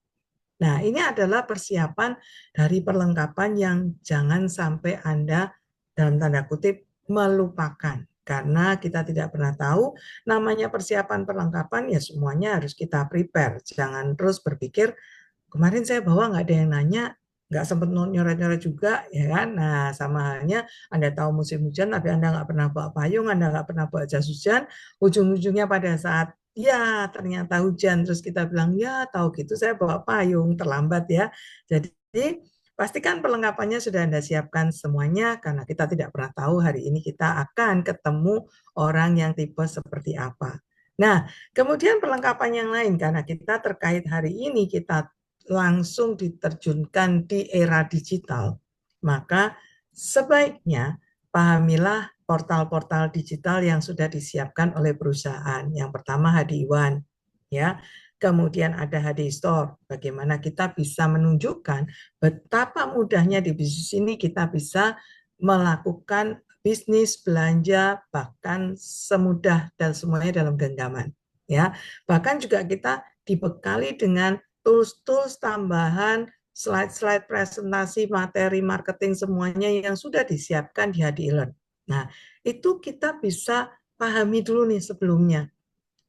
Nah, ini adalah persiapan dari perlengkapan yang jangan sampai Anda dalam tanda kutip melupakan. Karena kita tidak pernah tahu namanya persiapan perlengkapan ya semuanya harus kita prepare. Jangan terus berpikir kemarin saya bawa nggak ada yang nanya, nggak sempat nyoret-nyoret juga, ya kan? Nah, sama halnya Anda tahu musim hujan, tapi Anda nggak pernah bawa payung, Anda nggak pernah bawa jas hujan, ujung-ujungnya pada saat ya ternyata hujan, terus kita bilang ya tahu gitu saya bawa payung, terlambat ya. Jadi pastikan perlengkapannya sudah Anda siapkan semuanya karena kita tidak pernah tahu hari ini kita akan ketemu orang yang tipe seperti apa. Nah, kemudian perlengkapan yang lain karena kita terkait hari ini kita langsung diterjunkan di era digital, maka Sebaiknya pahamilah portal-portal digital yang sudah disiapkan oleh perusahaan. Yang pertama HD1, ya. Kemudian ada HD Store. Bagaimana kita bisa menunjukkan betapa mudahnya di bisnis ini kita bisa melakukan bisnis, belanja, bahkan semudah dan semuanya dalam genggaman. Ya, bahkan juga kita dibekali dengan tools-tools tambahan, slide-slide presentasi, materi marketing semuanya yang sudah disiapkan di HDLearn. Nah, itu kita bisa pahami dulu nih sebelumnya.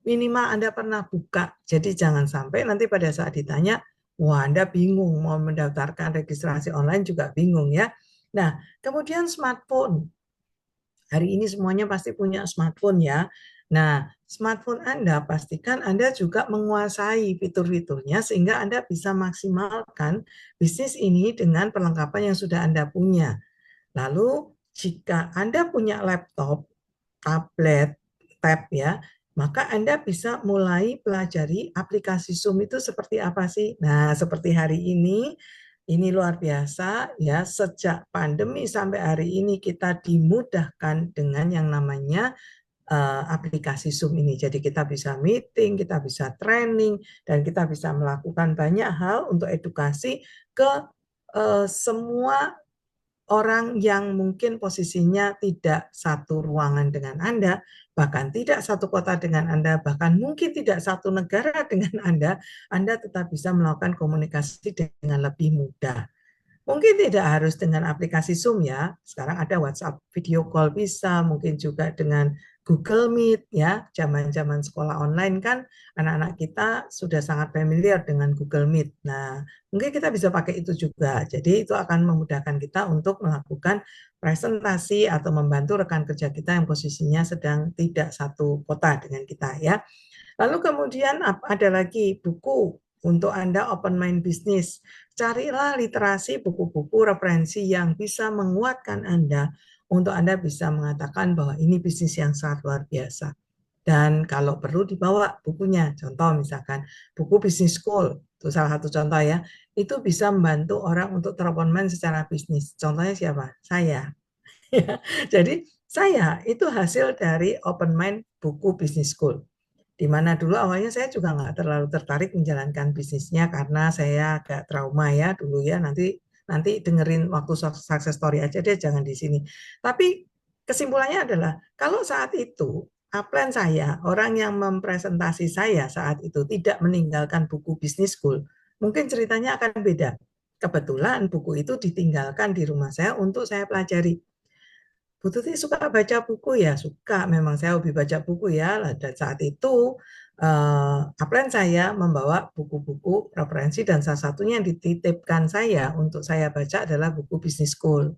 Minimal Anda pernah buka. Jadi jangan sampai nanti pada saat ditanya, wah Anda bingung mau mendaftarkan registrasi online juga bingung ya. Nah, kemudian smartphone. Hari ini semuanya pasti punya smartphone ya. Nah, smartphone Anda pastikan Anda juga menguasai fitur-fiturnya sehingga Anda bisa maksimalkan bisnis ini dengan perlengkapan yang sudah Anda punya. Lalu, jika Anda punya laptop, tablet, tab ya, maka Anda bisa mulai pelajari aplikasi Zoom itu seperti apa sih. Nah, seperti hari ini luar biasa ya, sejak pandemi sampai hari ini kita dimudahkan dengan yang namanya aplikasi Zoom ini. Jadi kita bisa meeting, kita bisa training, dan kita bisa melakukan banyak hal untuk edukasi ke semua orang yang mungkin posisinya tidak satu ruangan dengan Anda, bahkan tidak satu kota dengan Anda, bahkan mungkin tidak satu negara dengan Anda tetap bisa melakukan komunikasi dengan lebih mudah. Mungkin tidak harus dengan aplikasi Zoom ya. Sekarang ada WhatsApp video call bisa, mungkin juga dengan Google Meet ya. Zaman-zaman sekolah online kan anak-anak kita sudah sangat familiar dengan Google Meet. Nah, mungkin kita bisa pakai itu juga. Jadi itu akan memudahkan kita untuk melakukan presentasi atau membantu rekan kerja kita yang posisinya sedang tidak satu kota dengan kita ya. Lalu kemudian ada lagi buku untuk Anda open mind bisnis. Carilah literasi buku-buku referensi yang bisa menguatkan Anda untuk Anda bisa mengatakan bahwa ini bisnis yang sangat luar biasa. Dan kalau perlu dibawa bukunya, contoh misalkan buku Business School, itu salah satu contoh ya, itu bisa membantu orang untuk teropen mind secara bisnis. Contohnya siapa? Saya. Jadi saya itu hasil dari open mind buku Business School. Di mana dulu awalnya saya juga nggak terlalu tertarik menjalankan bisnisnya karena saya agak trauma ya dulu ya, nanti nanti dengerin waktu success story aja deh, jangan di sini. Tapi kesimpulannya adalah kalau saat itu upline saya, orang yang mempresentasi saya saat itu tidak meninggalkan buku Business School, mungkin ceritanya akan beda. Kebetulan buku itu ditinggalkan di rumah saya untuk saya pelajari. Bu Tuti suka baca buku ya, suka. Memang saya hobi baca buku ya. Dan saat itu upline saya membawa buku-buku referensi dan salah satunya yang dititipkan saya untuk saya baca adalah buku Business School.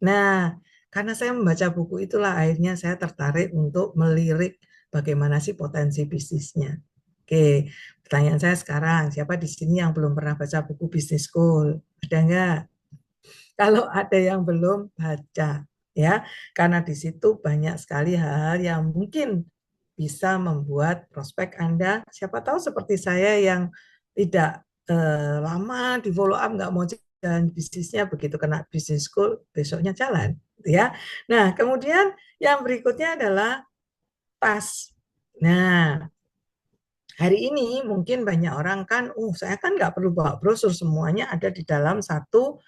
Nah, karena saya membaca buku itulah akhirnya saya tertarik untuk melirik bagaimana sih potensi bisnisnya. Oke, pertanyaan saya sekarang, siapa di sini yang belum pernah baca buku Business School? Ada nggak? Kalau ada yang belum baca ya, karena di situ banyak sekali hal yang mungkin bisa membuat prospek Anda, siapa tahu seperti saya yang tidak lama di follow up, nggak mau jalan bisnisnya, begitu kena business school besoknya jalan ya. Nah, kemudian yang berikutnya adalah tas. Nah, hari ini mungkin banyak orang kan, saya kan nggak perlu bawa brosur, semuanya ada di dalam satu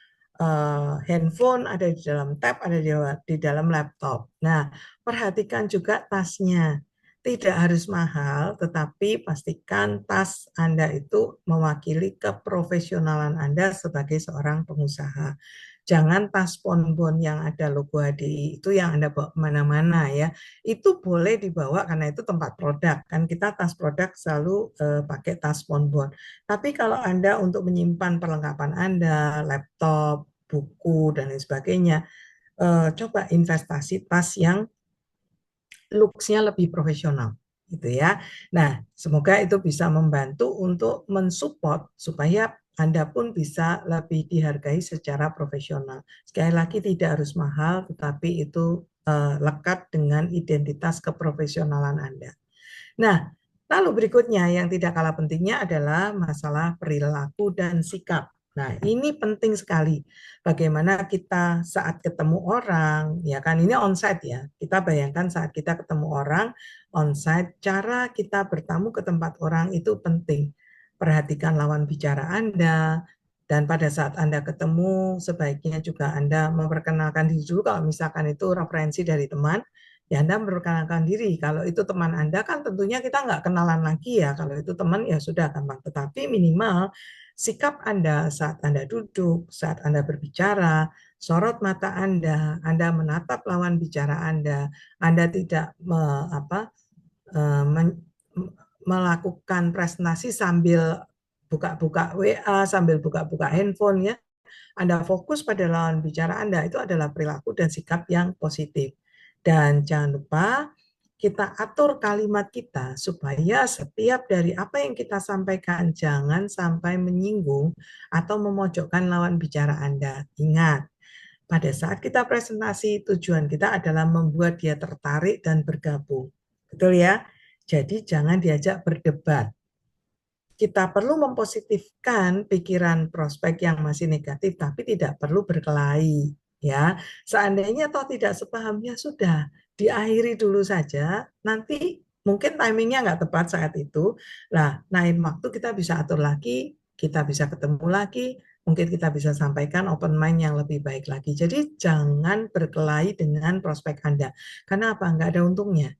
handphone, ada di dalam tab, ada di dalam laptop. Nah, perhatikan juga tasnya. Tidak harus mahal, tetapi pastikan tas Anda itu mewakili keprofesionalan Anda sebagai seorang pengusaha. Jangan tas bonbon yang ada logo HDI itu yang Anda bawa kemana-mana ya. Itu boleh dibawa karena itu tempat produk. Kan kita tas produk selalu pakai tas bonbon. Tapi kalau Anda untuk menyimpan perlengkapan Anda, laptop, buku, dan lain sebagainya, coba investasi tas yang looks-nya lebih profesional gitu ya. Nah, semoga itu bisa membantu untuk mensupport supaya Anda pun bisa lebih dihargai secara profesional. Sekali lagi tidak harus mahal, tetapi itu lekat dengan identitas keprofesionalan Anda. Nah, lalu berikutnya yang tidak kalah pentingnya adalah masalah perilaku dan sikap. Nah, ini penting sekali. Bagaimana kita saat ketemu orang, ya kan ini onsite ya. Kita bayangkan saat kita ketemu orang onsite, cara kita bertamu ke tempat orang itu penting. Perhatikan lawan bicara Anda, dan pada saat Anda ketemu, sebaiknya juga Anda memperkenalkan diri dulu. Kalau misalkan itu referensi dari teman, ya Anda memperkenalkan diri. Kalau itu teman Anda kan tentunya kita nggak kenalan lagi ya. Kalau itu teman ya sudah gampang. Tetapi minimal sikap Anda saat Anda duduk, saat Anda berbicara, sorot mata Anda menatap lawan bicara Anda tidak melakukan presentasi sambil buka-buka WA, sambil buka-buka handphone ya. Anda fokus pada lawan bicara Anda, itu adalah perilaku dan sikap yang positif. Dan jangan lupa kita atur kalimat kita supaya setiap dari apa yang kita sampaikan jangan sampai menyinggung atau memojokkan lawan bicara Anda. Ingat, pada saat kita presentasi, tujuan kita adalah membuat dia tertarik dan bergabung. Betul ya? Jadi jangan diajak berdebat. Kita perlu mempositifkan pikiran prospek yang masih negatif, tapi tidak perlu berkelahi. Ya, seandainya toh tidak sepaham, ya sudah, diakhiri dulu saja. Nanti mungkin timingnya nggak tepat saat itu. Nah, lain waktu kita bisa atur lagi, kita bisa ketemu lagi, mungkin kita bisa sampaikan open mind yang lebih baik lagi. Jadi jangan berkelahi dengan prospek Anda. Karena apa? Nggak ada untungnya.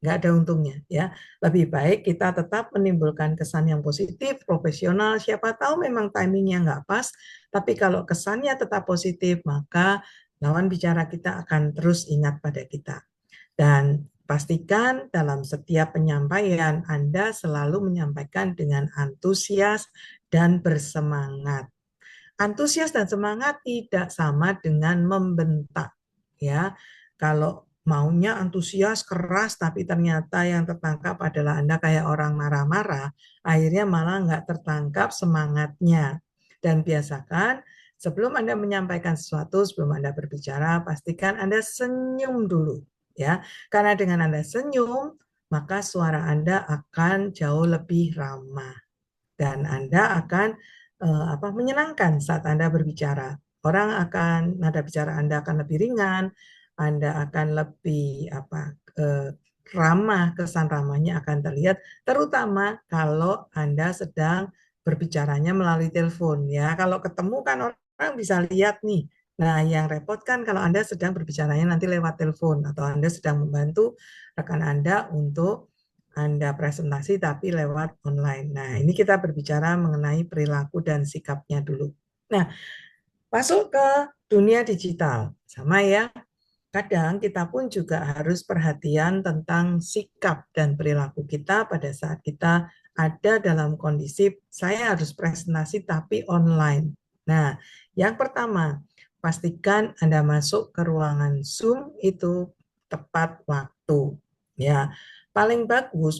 Nggak ada untungnya ya. Lebih baik kita tetap menimbulkan kesan yang positif, profesional. Siapa tahu memang timingnya nggak pas, tapi kalau kesannya tetap positif, maka lawan bicara kita akan terus ingat pada kita. Dan pastikan dalam setiap penyampaian Anda selalu menyampaikan dengan antusias dan bersemangat. Antusias dan semangat tidak sama dengan membentak ya. Kalau maunya antusias keras tapi ternyata yang tertangkap adalah Anda kayak orang marah-marah, akhirnya malah nggak tertangkap semangatnya. Dan biasakan sebelum Anda menyampaikan sesuatu, sebelum Anda berbicara, pastikan Anda senyum dulu ya. Karena dengan Anda senyum, maka suara Anda akan jauh lebih ramah dan Anda akan menyenangkan saat Anda berbicara. Orang akan nada bicara Anda akan lebih ringan, Anda akan lebih ramah, kesan ramahnya akan terlihat, terutama kalau Anda sedang berbicaranya melalui telepon ya. Kalau ketemu kan orang bisa lihat nih. Nah, yang repot kan kalau Anda sedang berbicaranya nanti lewat telepon atau Anda sedang membantu rekan Anda untuk Anda presentasi tapi lewat online. Nah, ini kita berbicara mengenai perilaku dan sikapnya dulu. Nah, masuk ke dunia digital. Sama ya, kadang kita pun juga harus perhatian tentang sikap dan perilaku kita pada saat kita ada dalam kondisi saya harus presentasi tapi online. Nah, yang pertama, pastikan Anda masuk ke ruangan Zoom itu tepat waktu. Ya, paling bagus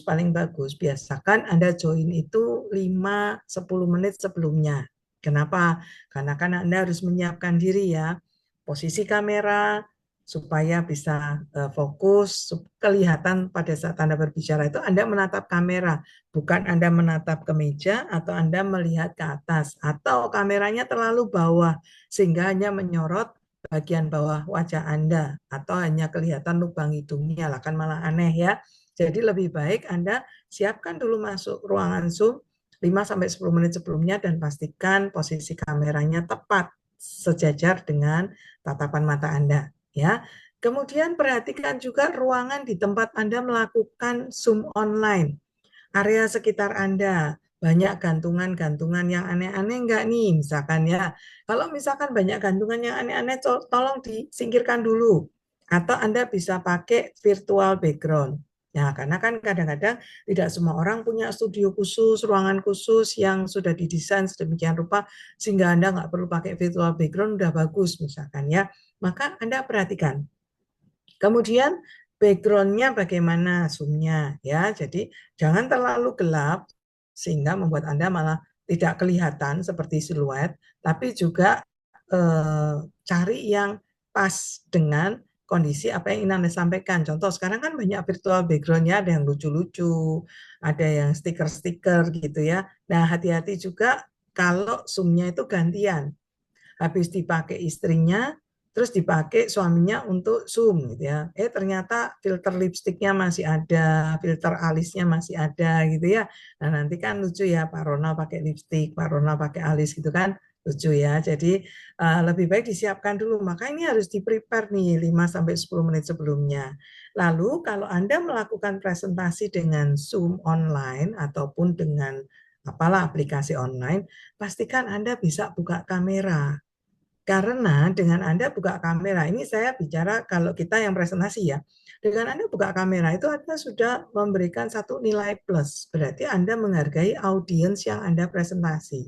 biasakan Anda join itu 5-10 menit sebelumnya. Kenapa? Karena kan Anda harus menyiapkan diri ya. Posisi kamera, supaya bisa fokus, kelihatan pada saat Anda berbicara itu Anda menatap kamera, bukan Anda menatap ke meja atau Anda melihat ke atas, atau kameranya terlalu bawah sehingga hanya menyorot bagian bawah wajah Anda, atau hanya kelihatan lubang hidungnya, lah kan malah aneh ya. Jadi lebih baik Anda siapkan dulu masuk ruangan Zoom 5-10 menit sebelumnya dan pastikan posisi kameranya tepat sejajar dengan tatapan mata Anda ya. Kemudian perhatikan juga ruangan di tempat Anda melakukan Zoom online. Area sekitar Anda, banyak gantungan-gantungan yang aneh-aneh enggak nih misalkan ya. Kalau misalkan banyak gantungan yang aneh-aneh tolong disingkirkan dulu. Atau Anda bisa pakai virtual background. Ya, karena kan kadang-kadang tidak semua orang punya studio khusus, ruangan khusus yang sudah didesain sedemikian rupa sehingga Anda nggak perlu pakai virtual background, udah bagus misalkan ya. Maka Anda perhatikan. Kemudian background-nya bagaimana zoom-nya ya. Jadi jangan terlalu gelap sehingga membuat Anda malah tidak kelihatan seperti siluet, tapi juga cari yang pas dengan kondisi apa yang ingin Anda sampaikan. Contoh sekarang kan banyak virtual background-nya, ada yang lucu-lucu, ada yang stiker-stiker gitu ya. Nah, hati-hati juga kalau Zoom-nya itu gantian. Habis dipakai istrinya, terus dipakai suaminya untuk Zoom gitu ya. Ternyata filter lipstiknya masih ada, filter alisnya masih ada gitu ya. Nah nanti kan lucu ya, Pak Ronald pakai lipstik, Pak Ronald pakai alis gitu kan, lucu ya. Jadi lebih baik disiapkan dulu. Maka ini harus di-prepare nih 5-10 menit sebelumnya. Lalu kalau Anda melakukan presentasi dengan Zoom online ataupun dengan apalah aplikasi online, pastikan Anda bisa buka kamera. Karena dengan Anda buka kamera, ini saya bicara kalau kita yang presentasi ya, dengan Anda buka kamera itu Anda sudah memberikan satu nilai plus, berarti Anda menghargai audiens yang Anda presentasi.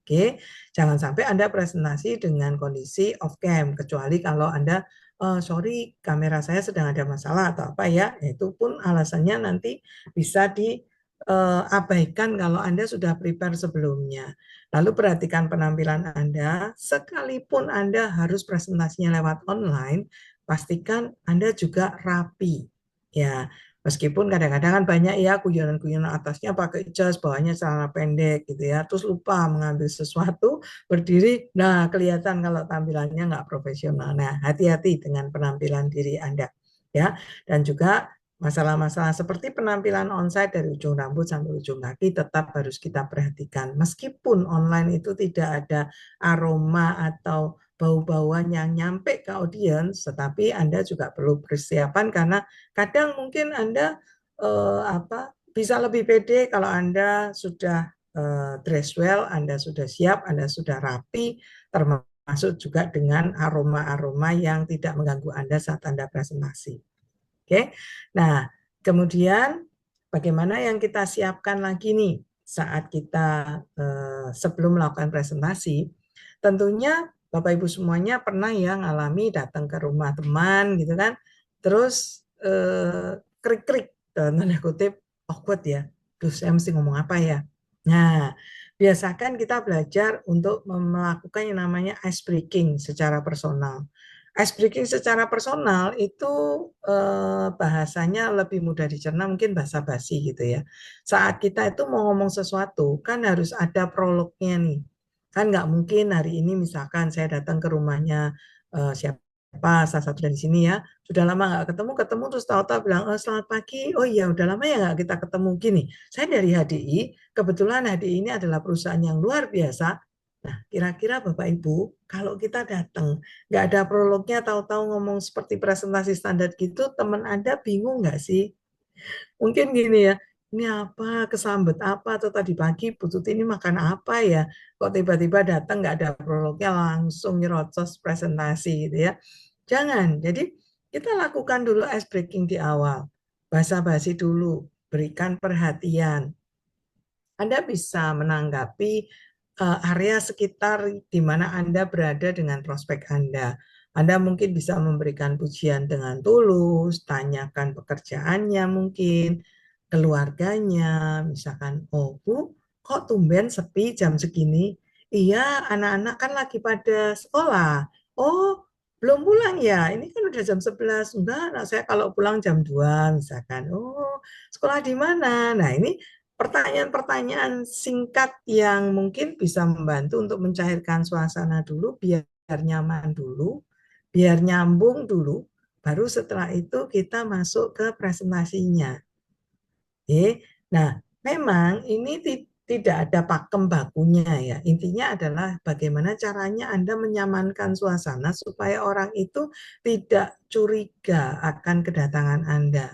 Oke, jangan sampai Anda presentasi dengan kondisi off cam, kecuali kalau Anda, sorry kamera saya sedang ada masalah atau apa ya, itu pun alasannya nanti bisa diabaikan kalau Anda sudah prepare sebelumnya. Lalu perhatikan penampilan Anda, sekalipun Anda harus presentasinya lewat online, pastikan Anda juga rapi. Ya, meskipun kadang-kadang kan banyak ya guyonan-guyonan atasnya pakai jas, bawahnya celana pendek gitu ya, terus lupa mengambil sesuatu, berdiri, nah kelihatan kalau tampilannya nggak profesional. Nah, hati-hati dengan penampilan diri Anda. Ya, dan juga masalah-masalah seperti penampilan onsite dari ujung rambut sampai ujung kaki tetap harus kita perhatikan. Meskipun online itu tidak ada aroma atau bau-bauan yang nyampe ke audiens, tetapi Anda juga perlu persiapan karena kadang mungkin Anda bisa lebih pede kalau Anda sudah dress well, Anda sudah siap, Anda sudah rapi, termasuk juga dengan aroma-aroma yang tidak mengganggu Anda saat Anda presentasi. Oke, nah kemudian bagaimana yang kita siapkan lagi nih saat kita sebelum melakukan presentasi? Tentunya Bapak Ibu semuanya pernah ya ngalami datang ke rumah teman gitu kan, terus krik-krik tanda kutip awkward ya, terus saya mesti ngomong apa ya? Nah, biasakan kita belajar untuk melakukan yang namanya ice breaking secara personal. Ice breaking secara personal itu bahasanya lebih mudah dicerna, mungkin bahasa basi gitu ya. Saat kita itu mau ngomong sesuatu, kan harus ada prolognya nih. Kan nggak mungkin hari ini misalkan saya datang ke rumahnya siapa, salah satu dari sini ya, sudah lama nggak ketemu terus tahu-tahu bilang, selamat pagi, oh iya udah lama ya nggak kita ketemu gini. Saya dari HDI, kebetulan HDI ini adalah perusahaan yang luar biasa. Nah, kira-kira Bapak Ibu, kalau kita datang nggak ada prolognya, tahu-tahu ngomong seperti presentasi standar gitu, teman Anda bingung nggak sih? Mungkin gini ya, ini apa, kesambet apa, atau tadi pagi Bu Tuti ini makan apa ya? Kok tiba-tiba datang nggak ada prolognya, langsung nyerocos presentasi gitu ya. Jangan, jadi kita lakukan dulu ice breaking di awal. Basa-basi dulu, berikan perhatian. Anda bisa menanggapi area sekitar di mana Anda berada dengan prospek Anda. Anda mungkin bisa memberikan pujian dengan tulus, tanyakan pekerjaannya mungkin, keluarganya, misalkan, oh Bu, kok tumben sepi jam segini? Iya, anak-anak kan lagi pada sekolah. Oh, belum pulang ya? Ini kan udah jam 11. Enggak, anak saya kalau pulang jam 2 misalkan. Oh, sekolah di mana? Nah, ini pertanyaan-pertanyaan singkat yang mungkin bisa membantu untuk mencairkan suasana dulu, biar nyaman dulu, biar nyambung dulu, baru setelah itu kita masuk ke presentasinya. Oke. Nah, memang ini tidak ada pakem bakunya ya. Intinya adalah bagaimana caranya Anda menyamankan suasana supaya orang itu tidak curiga akan kedatangan Anda.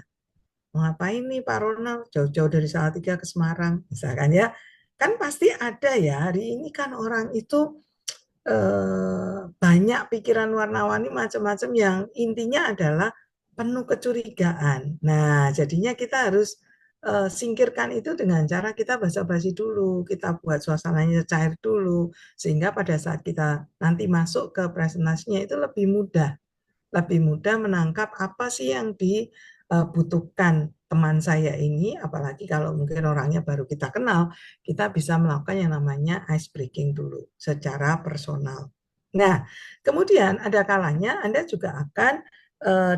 Mau ngapain nih Pak Ronald jauh-jauh dari Salatiga ke Semarang misalkan ya, kan pasti ada ya, hari ini kan orang itu banyak pikiran warna-warni macam-macam yang intinya adalah penuh kecurigaan. Nah jadinya kita harus singkirkan itu dengan cara kita basa-basi dulu, kita buat suasananya cair dulu, sehingga pada saat kita nanti masuk ke presentasinya itu lebih mudah menangkap apa sih yang dibutuhkan teman saya ini, apalagi kalau mungkin orangnya baru kita kenal, kita bisa melakukan yang namanya ice breaking dulu secara personal. Nah, kemudian ada kalanya Anda juga akan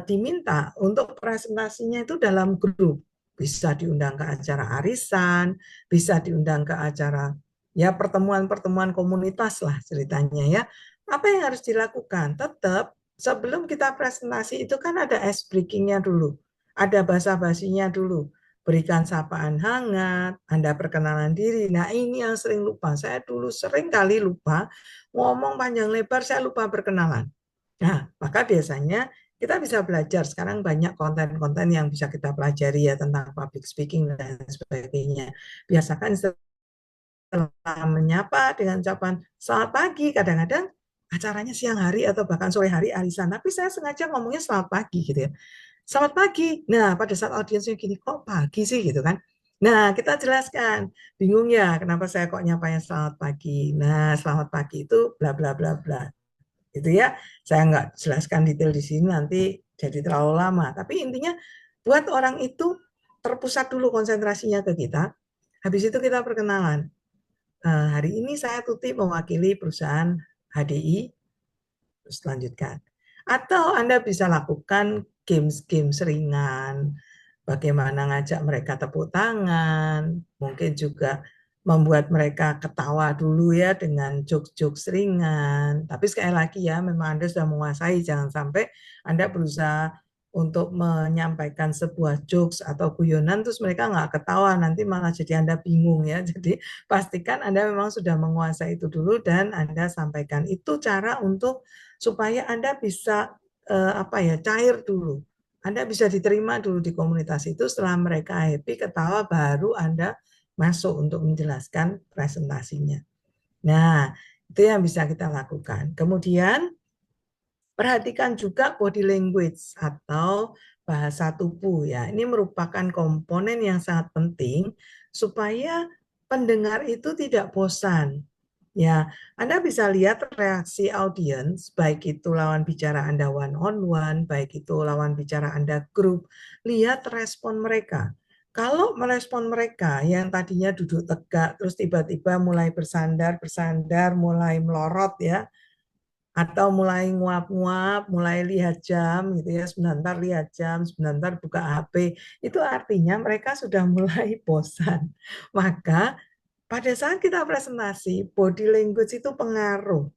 diminta untuk presentasinya itu dalam grup. Bisa diundang ke acara arisan, bisa diundang ke acara ya pertemuan-pertemuan komunitas lah ceritanya ya. Apa yang harus dilakukan? Tetap sebelum kita presentasi itu kan ada ice breaking-nya dulu, ada basa-basinya dulu. Berikan sapaan hangat, Anda perkenalan diri. Nah ini yang sering lupa. Saya dulu sering kali lupa ngomong panjang lebar, saya lupa perkenalan. Nah, maka biasanya kita bisa belajar. Sekarang banyak konten-konten yang bisa kita pelajari ya tentang public speaking dan sebagainya. Biasakan setelah menyapa dengan ucapan selamat pagi, kadang-kadang acaranya siang hari atau bahkan sore hari arisan, tapi saya sengaja ngomongnya selamat pagi gitu ya. Selamat pagi. Nah, pada saat audiensnya gini, kok pagi sih gitu kan? Nah, kita jelaskan. Bingung ya, kenapa saya kok nyapanya selamat pagi? Nah, selamat pagi itu bla bla bla bla. Gitu ya. Saya nggak jelaskan detail di sini, nanti jadi terlalu lama. Tapi intinya, buat orang itu terpusat dulu konsentrasinya ke kita. Habis itu kita perkenalan. Hari ini saya Tuti mewakili perusahaan HDI, terus lanjutkan. Atau Anda bisa lakukan games-games ringan, bagaimana ngajak mereka tepuk tangan, mungkin juga membuat mereka ketawa dulu ya dengan jokes-jokes ringan. Tapi sekali lagi ya, memang Anda sudah menguasai, jangan sampai Anda berusaha untuk menyampaikan sebuah jokes atau guyonan terus mereka nggak ketawa, nanti malah jadi Anda bingung ya. Jadi pastikan Anda memang sudah menguasai itu dulu dan Anda sampaikan. Itu cara untuk supaya Anda bisa apa ya, cair dulu. Anda bisa diterima dulu di komunitas itu, setelah mereka happy, ketawa, baru Anda masuk untuk menjelaskan presentasinya. Nah, itu yang bisa kita lakukan. Kemudian, perhatikan juga body language atau bahasa tubuh ya. Ini merupakan komponen yang sangat penting supaya pendengar itu tidak bosan. Ya, Anda bisa lihat reaksi audiens, baik itu lawan bicara Anda one on one, baik itu lawan bicara Anda grup, lihat respon mereka. Kalau merespon mereka yang tadinya duduk tegak, terus tiba-tiba mulai bersandar, mulai melorot ya, atau mulai nguap-nguap, mulai lihat jam gitu ya, sebentar lihat jam, sebentar buka HP, itu artinya mereka sudah mulai bosan. Maka pada saat kita presentasi, body language itu pengaruh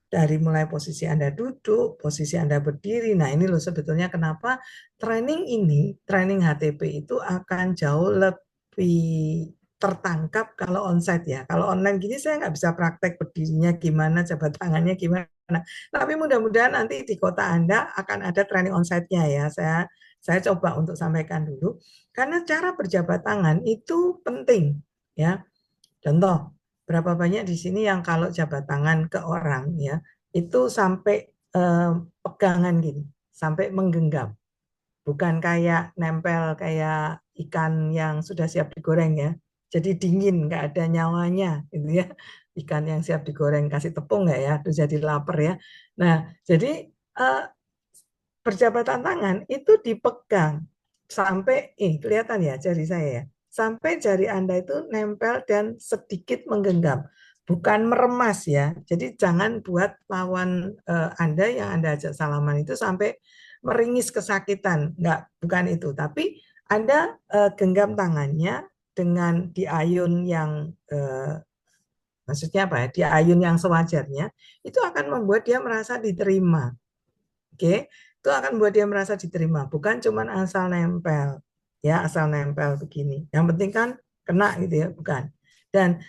dari mulai posisi Anda duduk, posisi Anda berdiri. Nah, ini loh sebetulnya kenapa training HTP itu akan jauh lebih tertangkap kalau onsite ya. Kalau online gini saya nggak bisa praktek berdirinya gimana, jabat tangannya gimana. Tapi mudah-mudahan nanti di kota Anda akan ada training onsite-nya ya. Saya coba untuk sampaikan dulu. Karena cara berjabat tangan itu penting ya. Contoh, berapa banyak di sini yang kalau jabat tangan ke orang ya, itu sampai pegangan gini, sampai menggenggam. Bukan kayak nempel kayak ikan yang sudah siap digoreng ya. Jadi dingin, nggak ada nyawanya gitu ya. Ikan yang siap digoreng, kasih tepung nggak ya, terus jadi lapar ya. Nah, jadi eh, perjabatan tangan itu dipegang sampai, kelihatan ya jari saya ya, sampai jari Anda itu nempel dan sedikit menggenggam, bukan meremas ya. Jadi jangan buat lawan Anda yang Anda ajak salaman itu sampai meringis kesakitan, enggak, bukan itu. Tapi Anda genggam tangannya dengan diayun yang maksudnya apa ya, diayun yang sewajarnya, itu akan membuat dia merasa diterima. Oke, itu akan membuat dia merasa diterima, bukan cuma asal nempel, ya asal nempel begini. Yang penting kan kena gitu ya, bukan. Dan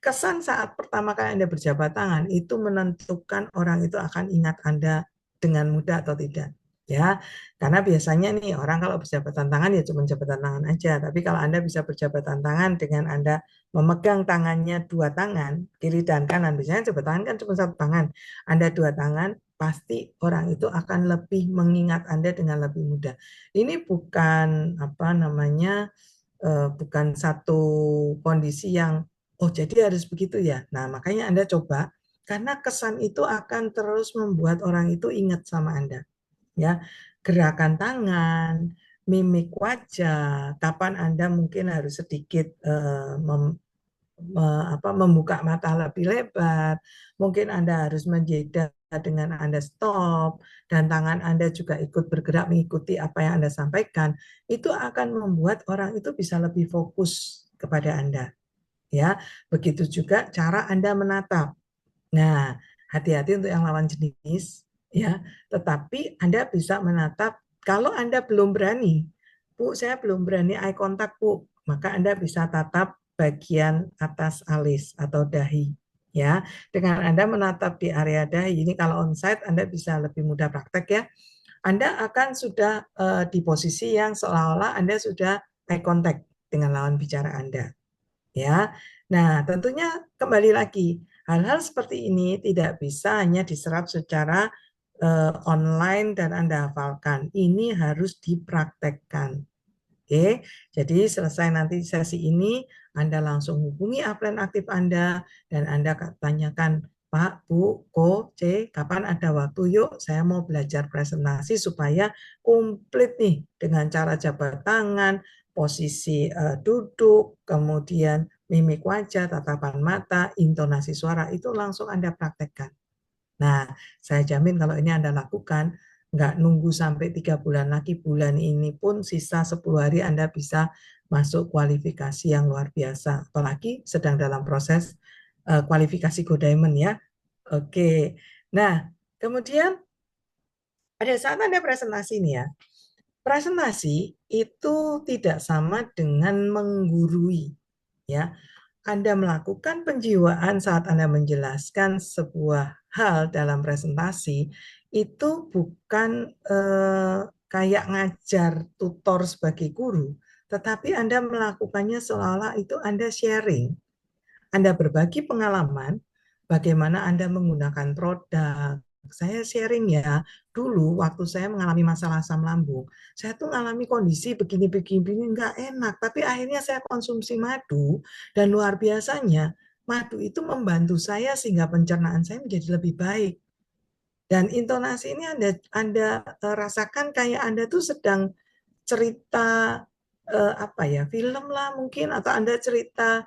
kesan saat pertama kali Anda berjabat tangan itu menentukan orang itu akan ingat Anda dengan mudah atau tidak. Ya, karena biasanya nih orang kalau berjabatan tangan ya cuma jabatan tangan aja. Tapi kalau Anda bisa berjabatan tangan dengan Anda memegang tangannya dua tangan, kiri dan kanan, biasanya jabat tangan kan cuma satu tangan. Anda dua tangan, pasti orang itu akan lebih mengingat Anda dengan lebih mudah. Ini bukan apa namanya, bukan satu kondisi yang oh jadi harus begitu ya. Nah makanya Anda coba, karena kesan itu akan terus membuat orang itu ingat sama Anda. Ya, gerakan tangan, mimik wajah, kapan Anda mungkin harus sedikit membuka mata lebih lebar, mungkin Anda harus menjeda dengan Anda stop, dan tangan Anda juga ikut bergerak mengikuti apa yang Anda sampaikan, itu akan membuat orang itu bisa lebih fokus kepada Anda. Ya, begitu juga cara Anda menatap. Nah, hati-hati untuk yang lawan jenis, ya. Tetapi Anda bisa menatap kalau Anda belum berani, Bu, saya belum berani eye contact, Bu, maka Anda bisa tatap bagian atas alis atau dahi. Ya, dengan Anda menatap di area dahi ini kalau onsite Anda bisa lebih mudah praktek ya. Anda akan sudah di posisi yang seolah-olah Anda sudah eye contact dengan lawan bicara Anda. Ya, nah tentunya kembali lagi hal-hal seperti ini tidak bisa hanya diserap secara online dan Anda hafalkan. Ini harus dipraktekkan. Oke, jadi selesai nanti sesi ini, Anda langsung hubungi upline aktif Anda dan Anda tanyakan, Pak, Bu, Ko, C, kapan ada waktu? Yuk, saya mau belajar presentasi supaya komplit nih dengan cara jabat tangan, posisi duduk, kemudian mimik wajah, tatapan mata, intonasi suara, itu langsung Anda praktekkan. Nah, saya jamin kalau ini Anda lakukan, nggak nunggu sampai 3 bulan lagi, bulan ini pun sisa 10 hari Anda bisa masuk kualifikasi yang luar biasa. Apalagi sedang dalam proses kualifikasi Go Diamond ya. Oke, nah kemudian pada saat Anda presentasi nih ya, presentasi itu tidak sama dengan menggurui ya. Anda melakukan penjiwaan saat Anda menjelaskan sebuah hal dalam presentasi itu bukan kayak ngajar tutor sebagai guru, tetapi Anda melakukannya seolah-olah itu Anda sharing. Anda berbagi pengalaman, bagaimana Anda menggunakan produk. Saya sharing ya, dulu waktu saya mengalami masalah asam lambung, saya tuh mengalami kondisi begini-begini, nggak enak, tapi akhirnya saya konsumsi madu, dan luar biasanya, madu itu membantu saya sehingga pencernaan saya menjadi lebih baik. Dan intonasi ini Anda rasakan kayak Anda tuh sedang cerita apa ya, film lah mungkin, atau Anda cerita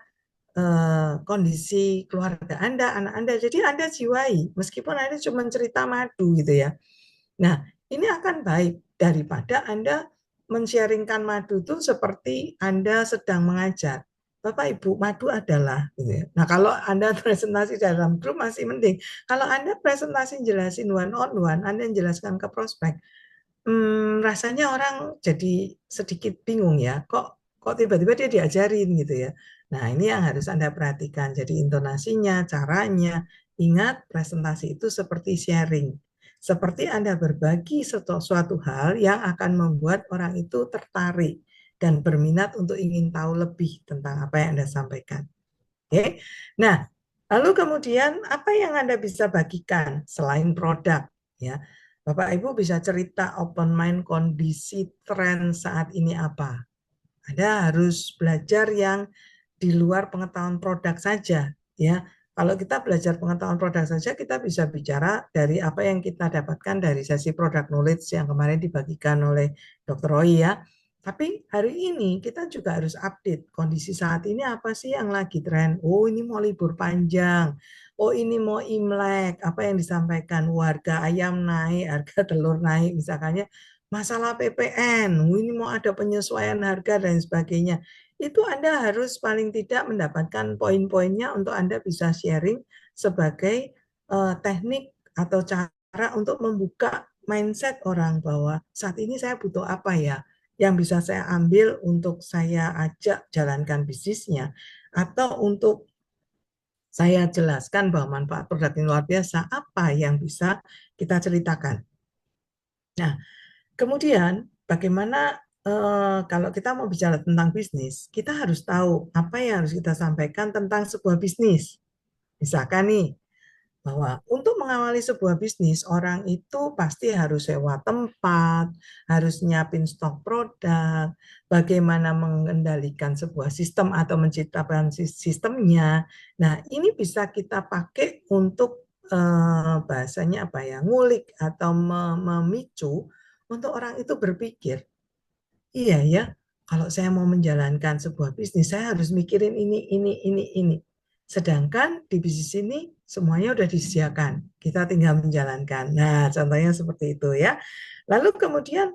kondisi keluarga Anda, anak Anda. Jadi Anda jiwai, meskipun Anda cuma cerita madu gitu ya. Nah, ini akan baik daripada Anda men-sharingkan madu itu seperti Anda sedang mengajar. Bapak Ibu, madu adalah gitu ya. Nah, kalau Anda presentasi dalam grup masih mending. Kalau Anda presentasi jelasin one on one, Anda jelaskan ke prospek, rasanya orang jadi sedikit bingung ya, kok tiba-tiba dia diajarin gitu ya. Nah, ini yang harus Anda perhatikan. Jadi intonasinya, caranya. Ingat, presentasi itu seperti sharing. Seperti Anda berbagi suatu hal yang akan membuat orang itu tertarik dan berminat untuk ingin tahu lebih tentang apa yang Anda sampaikan. Oke. Nah, lalu kemudian apa yang Anda bisa bagikan selain produk ya? Bapak Ibu bisa cerita open mind kondisi tren saat ini apa? Anda harus belajar yang di luar pengetahuan produk saja ya. Kalau kita belajar pengetahuan produk saja, kita bisa bicara dari apa yang kita dapatkan dari sesi product knowledge yang kemarin dibagikan oleh Dr. Roy ya. Tapi hari ini kita juga harus update kondisi saat ini apa sih yang lagi tren. Oh, ini mau libur panjang. Oh, ini mau Imlek. Apa yang disampaikan? Harga ayam naik, harga telur naik misalkannya. Masalah PPN, ini mau ada penyesuaian harga dan sebagainya. Itu Anda harus paling tidak mendapatkan poin-poinnya untuk Anda bisa sharing sebagai teknik atau cara untuk membuka mindset orang bahwa saat ini saya butuh apa ya yang bisa saya ambil untuk saya ajak jalankan bisnisnya, atau untuk saya jelaskan bahwa manfaat produk ini luar biasa, apa yang bisa kita ceritakan. Nah, kemudian bagaimana kalau kita mau bicara tentang bisnis, kita harus tahu apa yang harus kita sampaikan tentang sebuah bisnis. Misalkan nih, bahwa untuk mengawali sebuah bisnis, orang itu pasti harus sewa tempat, harus nyiapin stok produk, bagaimana mengendalikan sebuah sistem atau menciptakan sistemnya. Nah, ini bisa kita pakai untuk bahasanya apa ya, ngulik atau memicu untuk orang itu berpikir, iya ya, kalau saya mau menjalankan sebuah bisnis, saya harus mikirin ini. Sedangkan di bisnis ini semuanya udah disediakan, kita tinggal menjalankan. Nah, contohnya seperti itu ya. Lalu kemudian,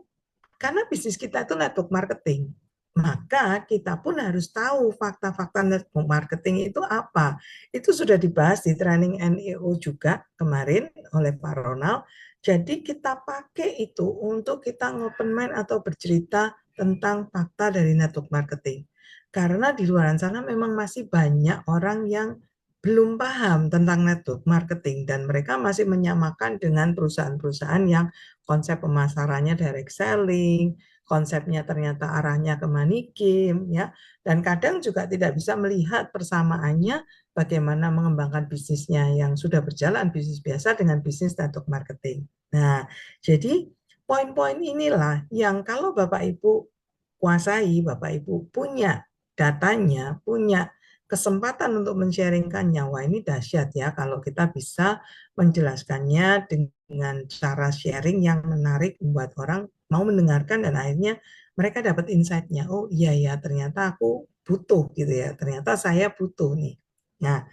karena bisnis kita itu network marketing, maka kita pun harus tahu fakta-fakta network marketing itu apa. Itu sudah dibahas di training NEO juga kemarin oleh Pak Ronald. Jadi kita pakai itu untuk kita ngopen mind atau bercerita tentang fakta dari network marketing. Karena di luar sana memang masih banyak orang yang belum paham tentang network marketing dan mereka masih menyamakan dengan perusahaan-perusahaan yang konsep pemasarannya direct selling, konsepnya ternyata arahnya ke manikim, ya, dan kadang juga tidak bisa melihat persamaannya bagaimana mengembangkan bisnisnya yang sudah berjalan bisnis biasa dengan bisnis network marketing. Nah, jadi poin-poin inilah yang kalau Bapak Ibu kuasai, Bapak Ibu punya datanya, punya kesempatan untuk men-sharingkannya, wah ini dahsyat ya kalau kita bisa menjelaskannya dengan cara sharing yang menarik membuat orang mau mendengarkan dan akhirnya mereka dapat insight-nya. Oh iya ya, ternyata aku butuh gitu ya. Ternyata saya butuh nih. Nah,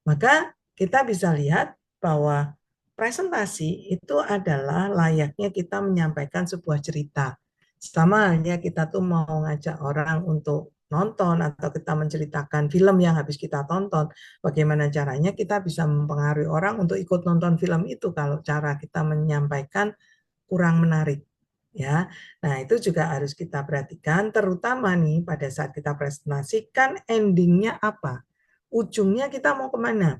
maka kita bisa lihat bahwa presentasi itu adalah layaknya kita menyampaikan sebuah cerita. Sama halnya kita tuh mau ngajak orang untuk nonton atau kita menceritakan film yang habis kita tonton. Bagaimana caranya kita bisa mempengaruhi orang untuk ikut nonton film itu kalau cara kita menyampaikan kurang menarik. Ya, nah itu juga harus kita perhatikan, terutama nih pada saat kita presentasikan endingnya apa, ujungnya kita mau kemana.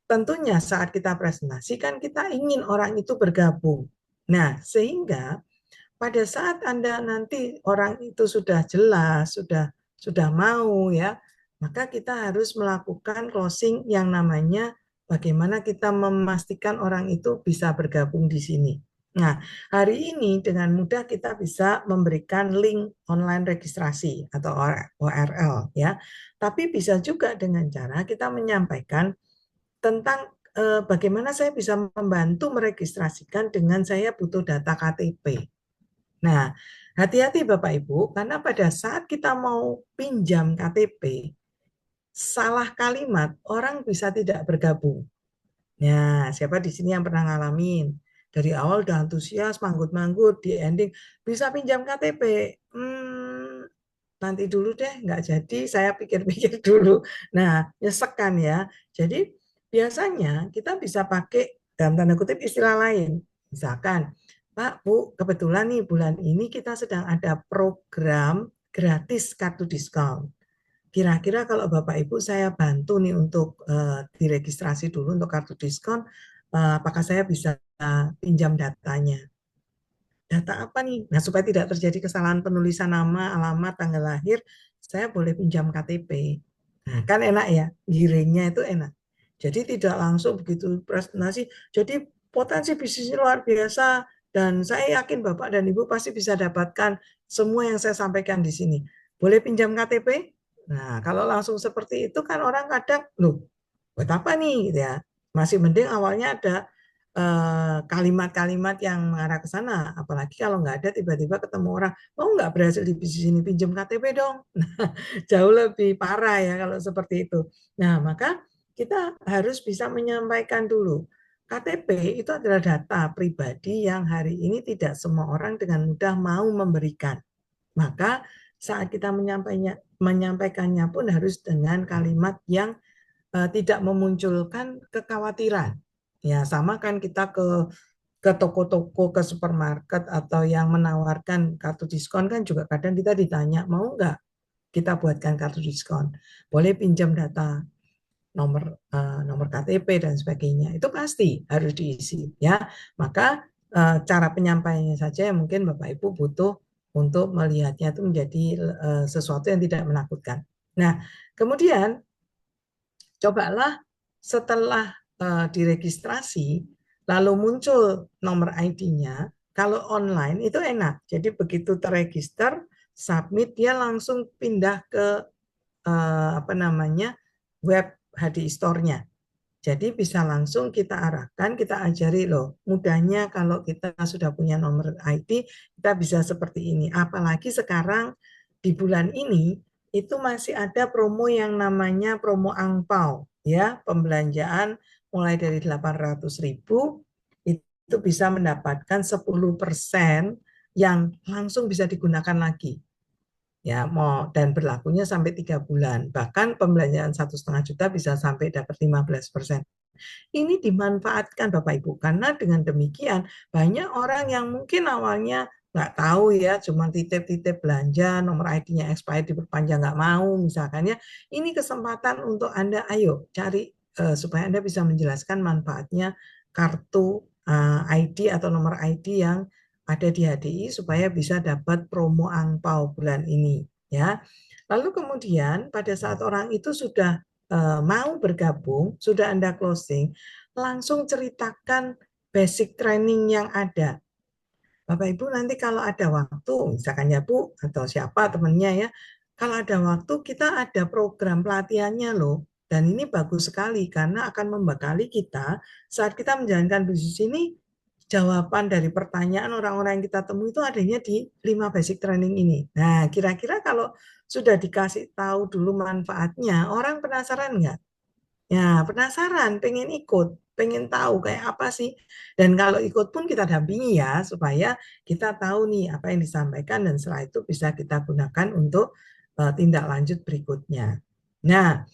Tentunya saat kita presentasi kan kita ingin orang itu bergabung. Nah, sehingga pada saat Anda nanti orang itu sudah jelas, sudah mau ya, maka kita harus melakukan closing yang namanya bagaimana kita memastikan orang itu bisa bergabung di sini. Nah, hari ini dengan mudah kita bisa memberikan link online registrasi atau ORL ya. Tapi bisa juga dengan cara kita menyampaikan tentang bagaimana saya bisa membantu meregistrasikan dengan saya butuh data KTP. Nah, hati-hati Bapak Ibu, karena pada saat kita mau pinjam KTP, salah kalimat orang bisa tidak bergabung. Nah, siapa di sini yang pernah ngalamin? Dari awal udah antusias, manggut-manggut, di ending bisa pinjam KTP. Nanti dulu deh, nggak jadi, saya pikir-pikir dulu. Nah, nyesek kan ya. Jadi, biasanya kita bisa pakai dalam tanda kutip istilah lain. Misalkan, Pak, Bu, kebetulan nih bulan ini kita sedang ada program gratis kartu diskon. Kira-kira kalau Bapak Ibu saya bantu nih untuk diregistrasi dulu untuk kartu diskon, apakah saya bisa pinjam datanya? Data apa nih? Nah, supaya tidak terjadi kesalahan penulisan nama, alamat, tanggal lahir, saya boleh pinjam KTP. Nah, kan enak ya, giringnya itu enak. Jadi tidak langsung begitu presentasi. Jadi potensi bisnisnya luar biasa dan saya yakin Bapak dan Ibu pasti bisa dapatkan semua yang saya sampaikan di sini. Boleh pinjam KTP? Nah, kalau langsung seperti itu kan orang kadang, loh, buat apa nih gitu ya. Masih mending awalnya ada kalimat-kalimat yang mengarah ke sana. Apalagi kalau nggak ada tiba-tiba ketemu orang, mau nggak berhasil di bisnis ini pinjam KTP dong. Nah, jauh lebih parah ya kalau seperti itu. Nah, maka kita harus bisa menyampaikan dulu. KTP itu adalah data pribadi yang hari ini tidak semua orang dengan mudah mau memberikan. Maka saat kita menyampaikannya pun harus dengan kalimat yang tidak memunculkan kekhawatiran. Ya, sama kan kita ke toko-toko, ke supermarket atau yang menawarkan kartu diskon kan juga kadang kita ditanya, mau nggak kita buatkan kartu diskon? Boleh pinjam data nomor KTP dan sebagainya. Itu pasti harus diisi ya. Maka cara penyampaiannya saja yang mungkin Bapak Ibu butuh untuk melihatnya itu menjadi sesuatu yang tidak menakutkan. Nah, kemudian cobalah setelah diregistrasi, lalu muncul nomor ID-nya, kalau online itu enak. Jadi begitu terregister, submit, dia langsung pindah ke apa namanya web HDI Store-nya. Jadi bisa langsung kita arahkan, kita ajari loh. Mudahnya kalau kita sudah punya nomor ID, kita bisa seperti ini. Apalagi sekarang di bulan ini itu masih ada promo yang namanya promo angpau, ya, pembelanjaan mulai dari 800.000 itu bisa mendapatkan 10% yang langsung bisa digunakan lagi. ya mau dan berlakunya sampai 3 bulan, bahkan pembelanjaan 1,5 juta bisa sampai dapat 15%. Ini dimanfaatkan Bapak Ibu, karena dengan demikian banyak orang yang mungkin awalnya nggak tahu ya, cuma titip-titip belanja, nomor ID-nya expired diperpanjang nggak mau misalkan ya. Ini kesempatan untuk Anda, ayo cari supaya Anda bisa menjelaskan manfaatnya kartu ID atau nomor ID yang ada di HDI supaya bisa dapat promo angpau bulan ini ya. Lalu kemudian pada saat orang itu sudah mau bergabung, sudah Anda closing, langsung ceritakan basic training yang ada. Bapak Ibu nanti kalau ada waktu, misalkan ya Bu, atau siapa temannya ya, kalau ada waktu kita ada program pelatihannya loh. Dan ini bagus sekali karena akan membekali kita saat kita menjalankan bisnis ini, jawaban dari pertanyaan orang-orang yang kita temui itu adanya di 5 basic training ini. Nah, kira-kira kalau sudah dikasih tahu dulu manfaatnya, orang penasaran nggak? Ya, penasaran, pengen ikut, pengen tahu kayak apa sih. Dan kalau ikut pun kita dampingi ya, supaya kita tahu nih apa yang disampaikan dan setelah itu bisa kita gunakan untuk tindak lanjut berikutnya. Nah,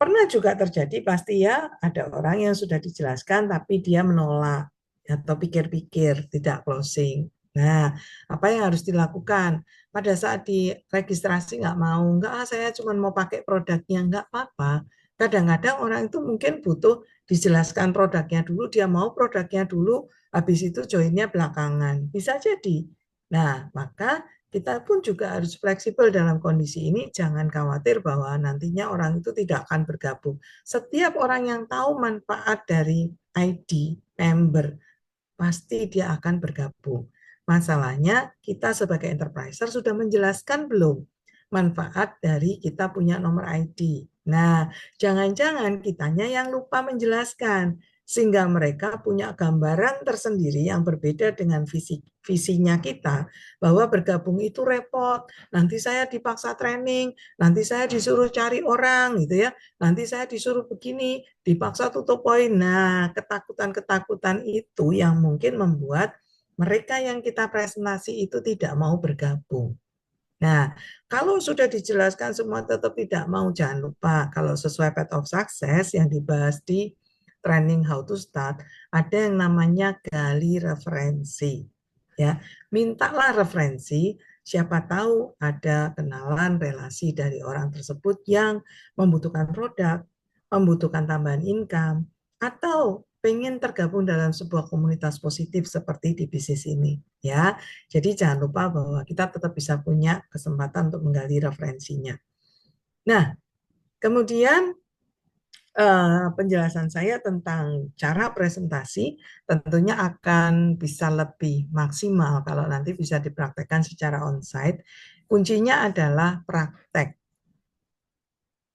pernah juga terjadi pasti ya, ada orang yang sudah dijelaskan tapi dia menolak atau pikir-pikir, tidak closing. Nah, apa yang harus dilakukan? Pada saat diregistrasi nggak mau, nggak saya cuma mau pakai produknya, nggak apa-apa. Kadang-kadang orang itu mungkin butuh dijelaskan produknya dulu, dia mau produknya dulu, habis itu joinnya belakangan. Bisa jadi. Nah, maka kita pun juga harus fleksibel dalam kondisi ini, jangan khawatir bahwa nantinya orang itu tidak akan bergabung. Setiap orang yang tahu manfaat dari ID member, pasti dia akan bergabung. Masalahnya kita sebagai enterpriser sudah menjelaskan belum manfaat dari kita punya nomor ID. Nah, jangan-jangan kitanya yang lupa menjelaskan sehingga mereka punya gambaran tersendiri yang berbeda dengan visinya kita, bahwa bergabung itu repot, nanti saya dipaksa training, nanti saya disuruh cari orang gitu ya, nanti saya disuruh begini, dipaksa tutup poin. Nah, ketakutan-ketakutan itu yang mungkin membuat mereka yang kita presentasi itu tidak mau bergabung. Nah, kalau sudah dijelaskan semua tetap tidak mau, jangan lupa kalau sesuai path of success yang dibahas di training how to start, ada yang namanya gali referensi. Ya, mintalah referensi, siapa tahu ada kenalan relasi dari orang tersebut yang membutuhkan produk, membutuhkan tambahan income, atau pengen tergabung dalam sebuah komunitas positif seperti di bisnis ini. Ya, jadi jangan lupa bahwa kita tetap bisa punya kesempatan untuk menggali referensinya. Nah, kemudian penjelasan saya tentang cara presentasi tentunya akan bisa lebih maksimal kalau nanti bisa dipraktekkan secara onsite. Kuncinya adalah praktek.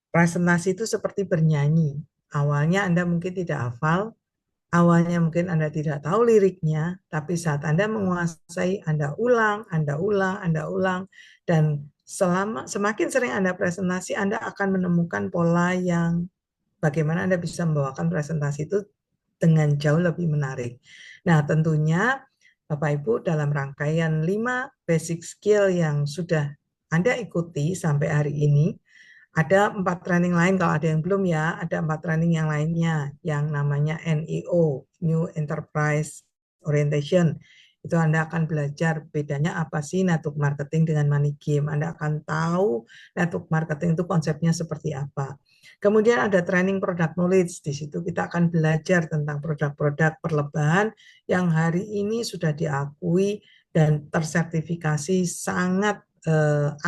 Presentasi itu seperti bernyanyi. Awalnya Anda mungkin tidak hafal, awalnya mungkin Anda tidak tahu liriknya, tapi saat Anda menguasai, Anda ulang, Anda ulang, Anda ulang, dan semakin sering Anda presentasi, Anda akan menemukan pola yang bagaimana Anda bisa membawakan presentasi itu dengan jauh lebih menarik. Nah, tentunya Bapak Ibu dalam rangkaian 5 basic skill yang sudah Anda ikuti sampai hari ini, ada 4 training lain, kalau ada yang belum ya, ada 4 training yang lainnya, yang namanya NEO, New Enterprise Orientation. Itu Anda akan belajar bedanya apa sih network marketing dengan money game. Anda akan tahu network marketing itu konsepnya seperti apa. Kemudian ada training product knowledge. Di situ kita akan belajar tentang produk-produk perlebahan yang hari ini sudah diakui dan tersertifikasi sangat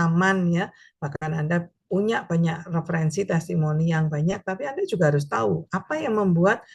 aman ya. Bahkan Anda punya banyak referensi testimoni yang banyak, tapi Anda juga harus tahu apa yang membuat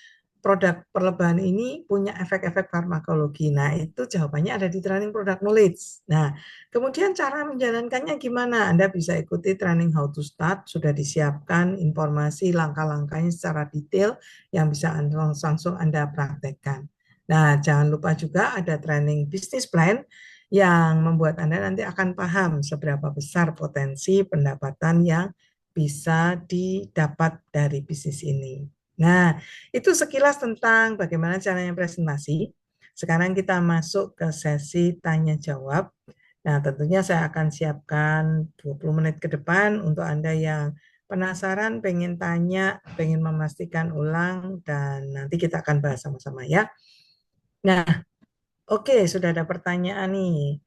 produk perlebahan ini punya efek-efek farmakologi. Nah, itu jawabannya ada di training product knowledge. Nah, kemudian cara menjalankannya gimana? Anda bisa ikuti training how to start, sudah disiapkan informasi langkah-langkahnya secara detail yang bisa langsung Anda praktekkan. Nah, jangan lupa juga ada training business plan yang membuat Anda nanti akan paham seberapa besar potensi pendapatan yang bisa didapat dari bisnis ini. Nah, itu sekilas tentang bagaimana caranya presentasi. Sekarang kita masuk ke sesi tanya jawab. Nah, tentunya saya akan siapkan 20 menit ke depan untuk Anda yang penasaran, pengen tanya, pengen memastikan ulang, dan nanti kita akan bahas sama-sama ya. Nah, oke, sudah ada pertanyaan nih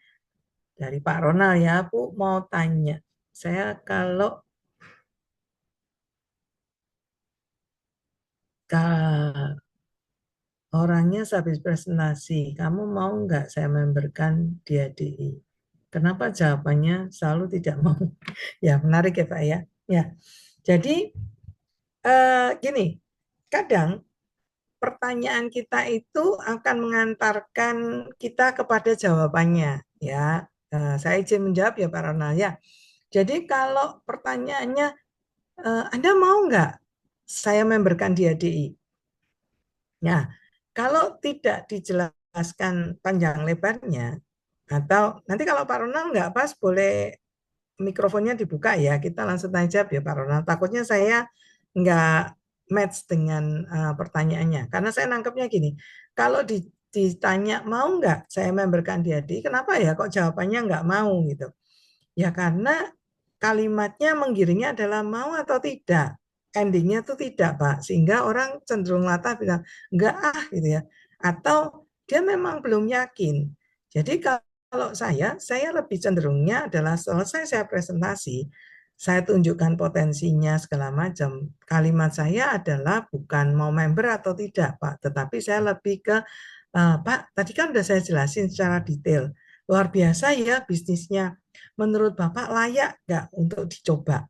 dari Pak Ronald ya. Aku mau tanya, saya kalau orangnya sehabis presentasi, kamu mau nggak saya memberkan di HDI? Kenapa jawabannya selalu tidak mau? Ya, menarik ya Pak ya. Ya, jadi gini, kadang pertanyaan kita itu akan mengantarkan kita kepada jawabannya. Ya, saya izin menjawab ya Pak Ronald ya. Jadi kalau pertanyaannya, Anda mau nggak saya memberkan di HDI? Nah, kalau tidak dijelaskan panjang lebarnya, atau nanti kalau Pak Ronald nggak pas, boleh mikrofonnya dibuka ya, kita langsung tanya jawab ya Pak Ronald. Takutnya saya nggak match dengan pertanyaannya, karena saya nangkepnya gini, kalau ditanya mau nggak saya memberkan di hati, kenapa ya kok jawabannya nggak mau gitu? Ya karena kalimatnya menggiringnya adalah mau atau tidak. Endingnya tuh tidak, Pak. Sehingga orang cenderung latah bilang, enggak ah gitu ya. Atau dia memang belum yakin. Jadi kalau saya lebih cenderungnya adalah selesai saya presentasi, saya tunjukkan potensinya segala macam. Kalimat saya adalah bukan mau member atau tidak, Pak. Tetapi saya lebih ke, Pak, tadi kan udah saya jelasin secara detail. Luar biasa ya bisnisnya. Menurut Bapak layak nggak untuk dicoba?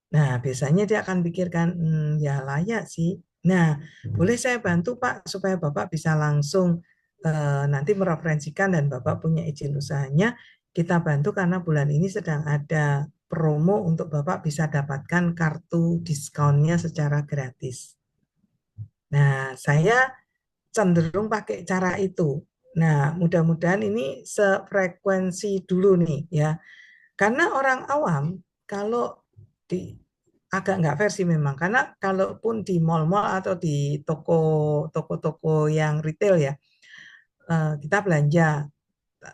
Nah, biasanya dia akan pikirkan, ya layak sih. Nah, boleh saya bantu Pak supaya Bapak bisa langsung nanti mereferensikan dan Bapak punya izin usahanya. Kita bantu karena bulan ini sedang ada promo untuk Bapak bisa dapatkan kartu diskonnya secara gratis. Nah, saya cenderung pakai cara itu. Nah, mudah-mudahan ini sefrekuensi dulu nih ya. Karena orang awam kalau di agak nggak versi memang, karena kalaupun di mall-mall atau di toko-toko yang retail ya, kita belanja,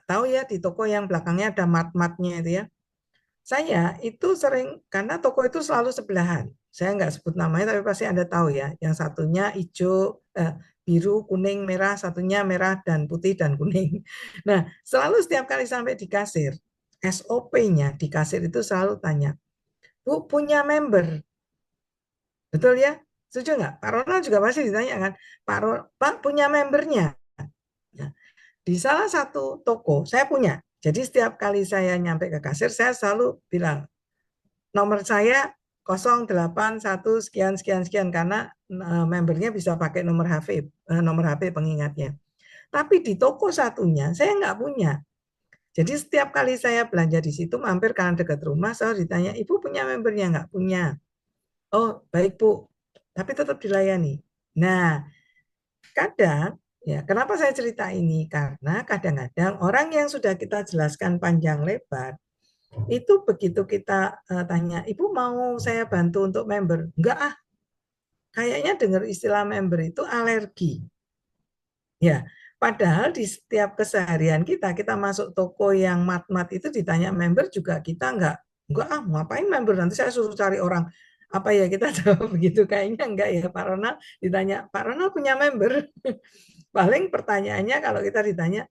tahu ya di toko yang belakangnya ada mat-matnya itu ya. Saya itu sering, karena toko itu selalu sebelahan. Saya nggak sebut namanya, tapi pasti Anda tahu ya. Yang satunya hijau, biru, kuning, merah, satunya merah dan putih dan kuning. Nah, selalu setiap kali sampai di kasir, SOP-nya di kasir itu selalu tanya, Bu, punya member? Betul ya? Setuju nggak? Pak Ronald juga pasti ditanya kan, Pak punya membernya? Nah, di salah satu toko, saya punya. Jadi setiap kali saya nyampe ke kasir, saya selalu bilang, nomor saya 081 sekian sekian sekian karena membernya bisa pakai nomor HP nomor HP pengingatnya. Tapi di toko satunya saya nggak punya. Jadi setiap kali saya belanja di situ mampir karena dekat rumah selalu ditanya, Ibu punya membernya nggak? Punya. Oh baik Bu, tapi tetap dilayani. Nah kadang ya kenapa saya cerita ini? Karena kadang-kadang orang yang sudah kita jelaskan panjang lebar itu begitu kita tanya, Ibu mau saya bantu untuk member? Enggak ah, kayaknya dengar istilah member itu alergi. Ya, padahal di setiap keseharian kita masuk toko yang mat-mat itu ditanya member juga kita enggak ah, ngapain member? Nanti saya suruh cari orang. Apa ya kita jawab begitu? Kayaknya enggak ya Pak Ronald. Ditanya, Pak Ronald punya member? Paling pertanyaannya kalau kita ditanya,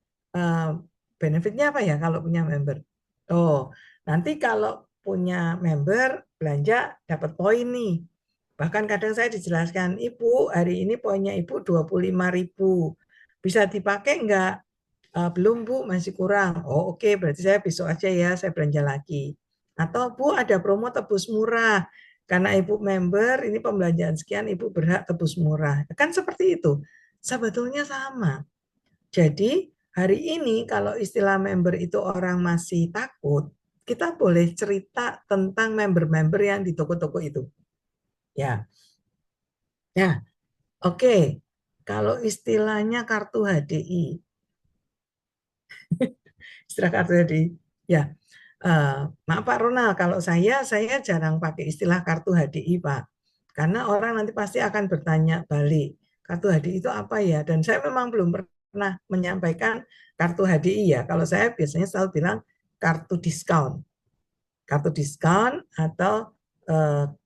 benefitnya apa ya kalau punya member? Oh, nanti kalau punya member belanja dapat poin nih. Bahkan kadang saya dijelaskan, Ibu hari ini poinnya Ibu 25.000. Bisa dipakai enggak? Belum Bu, masih kurang. Oh oke, berarti saya besok aja ya, saya belanja lagi. Atau Bu ada promo tebus murah. Karena Ibu member, ini pembelanjaan sekian, Ibu berhak tebus murah. Kan seperti itu. Sebetulnya sama. Jadi hari ini kalau istilah member itu orang masih takut, kita boleh cerita tentang member-member yang di toko-toko itu. Ya, ya, oke. Kalau istilahnya kartu HDI, istilah kartu HDI, ya. Maaf Pak Ronald, kalau saya jarang pakai istilah kartu HDI Pak, karena orang nanti pasti akan bertanya balik, kartu HDI itu apa ya? Dan saya memang belum pernah menyampaikan kartu HDI ya. Kalau saya biasanya selalu bilang kartu diskon, atau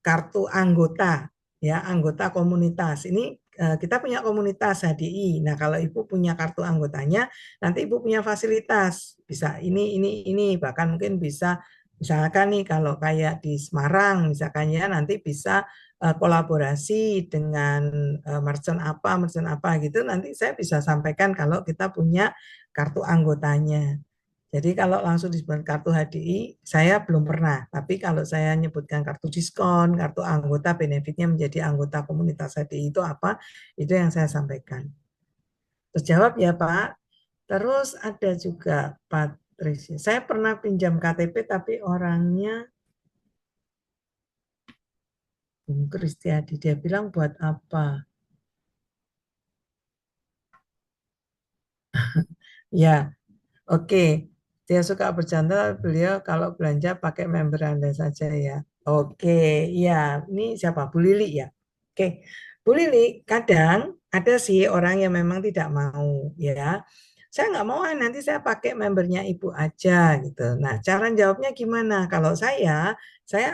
kartu anggota, ya, anggota komunitas. Ini kita punya komunitas HDI. Nah, kalau ibu punya kartu anggotanya, nanti ibu punya fasilitas, bisa ini, bahkan mungkin bisa, misalkan nih kalau kayak di Semarang, misalkan ya, nanti bisa kolaborasi dengan merchant apa gitu, nanti saya bisa sampaikan kalau kita punya kartu anggotanya. Jadi kalau langsung disebut kartu HDI, saya belum pernah. Tapi kalau saya nyebutkan kartu diskon, kartu anggota, benefitnya menjadi anggota komunitas HDI itu apa? Itu yang saya sampaikan. Terjawab ya Pak. Terus ada juga Patricia. Saya pernah pinjam KTP tapi orangnya Bung Kristiadi. Dia bilang buat apa? Ya, oke, dia suka bercanda. Beliau kalau belanja pakai member Anda saja ya. Oke, ya, ini siapa? Bu Lili ya. Oke, Bu Lili, kadang ada sih orang yang memang tidak mau ya. Saya nggak mau, nanti saya pakai membernya Ibu aja gitu. Nah, cara jawabnya gimana? Kalau saya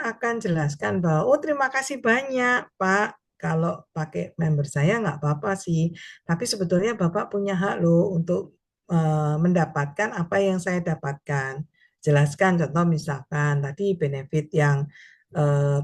akan jelaskan bahwa, oh terima kasih banyak Pak. Kalau pakai member saya nggak apa-apa sih. Tapi sebetulnya Bapak punya hak loh untuk mendapatkan apa yang saya dapatkan. Jelaskan contoh misalkan tadi benefit yang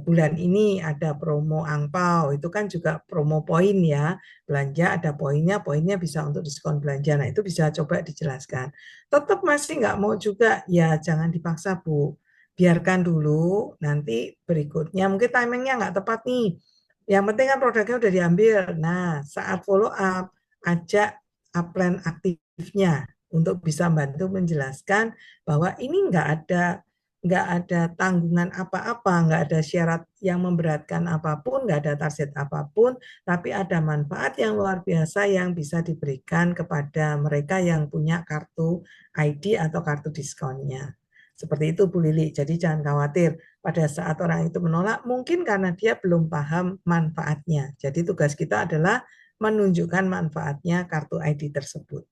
bulan ini ada promo angpau, itu kan juga promo poin ya. Belanja ada poinnya, poinnya bisa untuk diskon belanja. Nah itu bisa coba dijelaskan. Tetap masih nggak mau juga, ya jangan dipaksa Bu. Biarkan dulu, nanti berikutnya mungkin timingnya nggak tepat nih. Yang penting kan produknya udah diambil. Nah, saat follow up, ajak upline aktifnya untuk bisa bantu menjelaskan bahwa ini nggak ada tanggungan apa-apa, nggak ada syarat yang memberatkan apapun, nggak ada target apapun, tapi ada manfaat yang luar biasa yang bisa diberikan kepada mereka yang punya kartu ID atau kartu diskonnya. Seperti itu Bu Lili. Jadi jangan khawatir pada saat orang itu menolak, mungkin karena dia belum paham manfaatnya. Jadi tugas kita adalah menunjukkan manfaatnya kartu ID tersebut.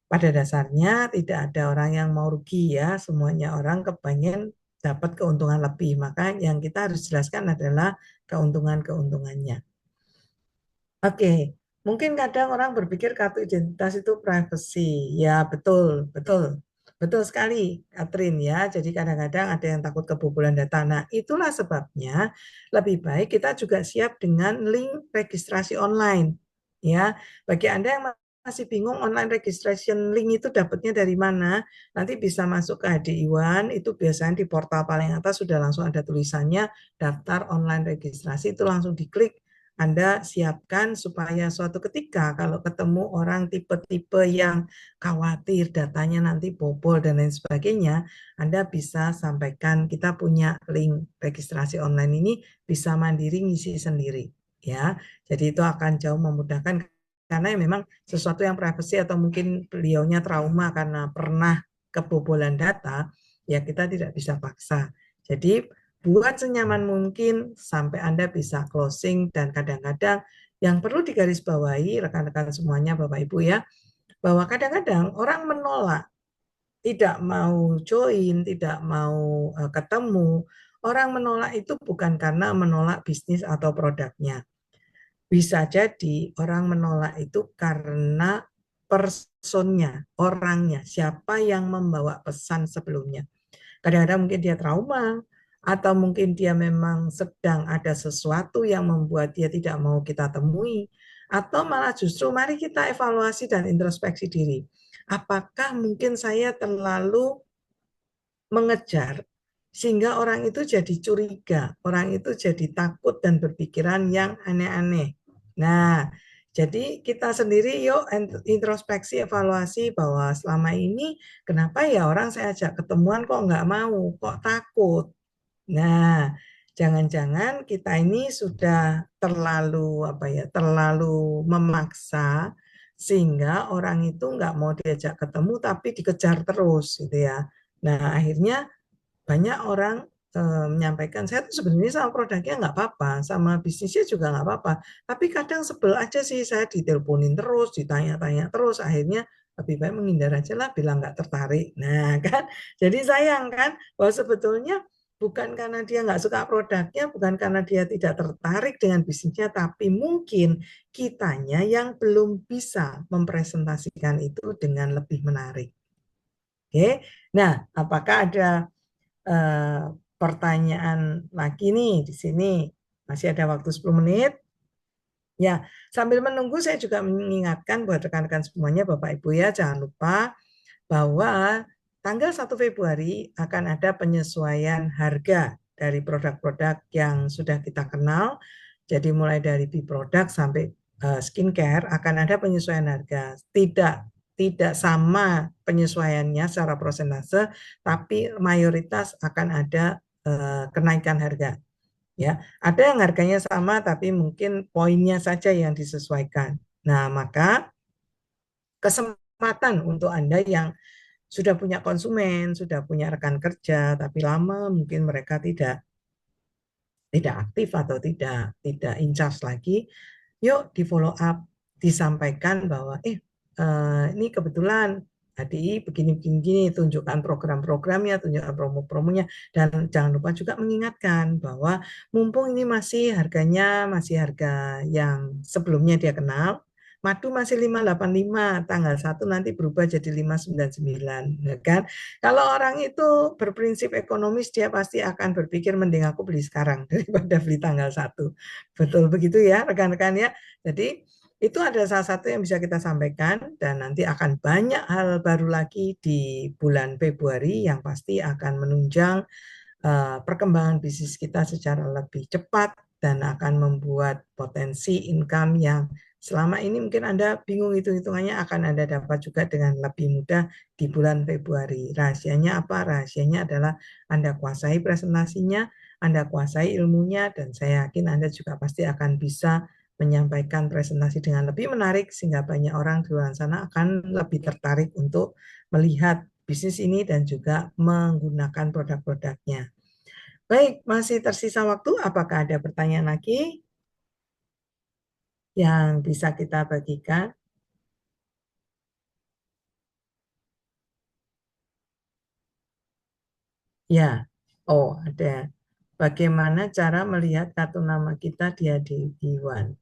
Pada dasarnya tidak ada orang yang mau rugi ya, semuanya orang kepengen dapat keuntungan lebih. Maka yang kita harus jelaskan adalah keuntungan-keuntungannya. Oke, mungkin kadang orang berpikir kartu identitas itu privacy. Ya, betul, betul. Betul sekali, Catherine ya. Jadi kadang-kadang ada yang takut kebobolan data. Nah, itulah sebabnya lebih baik kita juga siap dengan link registrasi online. Ya, bagi Anda yang masih bingung online registration link itu dapatnya dari mana, nanti bisa masuk ke HDI One, itu biasanya di portal paling atas sudah langsung ada tulisannya daftar online registrasi, itu langsung diklik, anda siapkan supaya suatu ketika kalau ketemu orang tipe-tipe yang khawatir datanya nanti bobol dan lain sebagainya, Anda bisa sampaikan kita punya link registrasi online ini, bisa mandiri ngisi sendiri ya. Jadi itu akan jauh memudahkan karena memang sesuatu yang privasi atau mungkin beliaunya trauma karena pernah kebobolan data, ya kita tidak bisa paksa. Jadi buat senyaman mungkin sampai Anda bisa closing, dan kadang-kadang yang perlu digarisbawahi rekan-rekan semuanya Bapak Ibu ya, bahwa kadang-kadang orang menolak, tidak mau join, tidak mau ketemu. Orang menolak itu bukan karena menolak bisnis atau produknya. Bisa jadi orang menolak itu karena personnya, orangnya, siapa yang membawa pesan sebelumnya. Kadang-kadang mungkin dia trauma, atau mungkin dia memang sedang ada sesuatu yang membuat dia tidak mau kita temui, atau malah justru mari kita evaluasi dan introspeksi diri. Apakah mungkin saya terlalu mengejar sehingga orang itu jadi curiga, orang itu jadi takut dan berpikiran yang aneh-aneh. Nah, jadi kita sendiri yuk introspeksi, evaluasi bahwa selama ini kenapa ya orang saya ajak ketemuan kok nggak mau, kok takut. Nah, jangan-jangan kita ini sudah terlalu apa ya, terlalu memaksa sehingga orang itu nggak mau diajak ketemu tapi dikejar terus gitu ya. Nah, akhirnya banyak orang menyampaikan, saya tuh sebenarnya sama produknya nggak apa-apa, sama bisnisnya juga nggak apa-apa, tapi kadang sebel aja sih saya diteleponin terus, ditanya-tanya terus, akhirnya lebih baik menghindar aja lah, bilang nggak tertarik. Nah kan, jadi sayang kan, bahwa sebetulnya bukan karena dia nggak suka produknya, bukan karena dia tidak tertarik dengan bisnisnya, tapi mungkin kitanya yang belum bisa mempresentasikan itu dengan lebih menarik. Oke, nah apakah ada eh, pertanyaan lagi nih di sini? Masih ada waktu 10 menit. Ya, sambil menunggu saya juga mengingatkan buat rekan-rekan semuanya, Bapak Ibu ya, jangan lupa bahwa tanggal 1 Februari akan ada penyesuaian harga dari produk-produk yang sudah kita kenal. Jadi mulai dari B-product sampai skincare akan ada penyesuaian harga. Tidak sama penyesuaiannya secara prosentase, tapi mayoritas akan ada kenaikan harga. Ya, ada yang harganya sama tapi mungkin poinnya saja yang disesuaikan. Nah, maka kesempatan untuk Anda yang sudah punya konsumen, sudah punya rekan kerja, tapi lama mungkin mereka tidak aktif atau tidak in charge lagi, yuk di follow up, disampaikan bahwa ini kebetulan HDI begini-begini, tunjukkan program-programnya, tunjukkan promo-promonya, dan jangan lupa juga mengingatkan bahwa mumpung ini masih harganya masih harga yang sebelumnya dia kenal, madu masih 585, tanggal 1 nanti berubah jadi 599, ya kan? Kalau orang itu berprinsip ekonomis, dia pasti akan berpikir mending aku beli sekarang daripada beli tanggal 1. Betul begitu ya rekan-rekan ya. Jadi itu ada salah satu yang bisa kita sampaikan, dan nanti akan banyak hal baru lagi di bulan Februari yang pasti akan menunjang perkembangan bisnis kita secara lebih cepat dan akan membuat potensi income yang selama ini mungkin Anda bingung hitung-hitungannya, akan Anda dapat juga dengan lebih mudah di bulan Februari. Rahasianya apa? Rahasianya adalah Anda kuasai presentasinya, Anda kuasai ilmunya, dan saya yakin Anda juga pasti akan bisa menyampaikan presentasi dengan lebih menarik sehingga banyak orang di luar sana akan lebih tertarik untuk melihat bisnis ini dan juga menggunakan produk-produknya. Baik, masih tersisa waktu. Apakah ada pertanyaan lagi yang bisa kita bagikan? Ya, oh ada. Bagaimana cara melihat kartu nama kita di Iwan?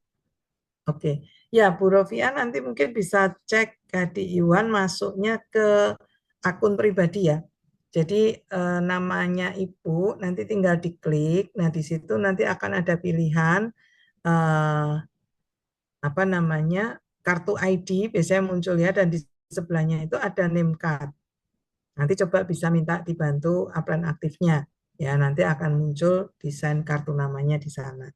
Oke, ya Bu Rovia nanti mungkin bisa cek di Iwan masuknya ke akun pribadi ya. Jadi namanya Ibu nanti tinggal diklik. Nah di situ nanti akan ada pilihan eh, apa namanya kartu ID biasanya muncul ya, dan di sebelahnya itu ada name card. Nanti coba bisa minta dibantu upline aktifnya ya, nanti akan muncul desain kartu namanya di sana.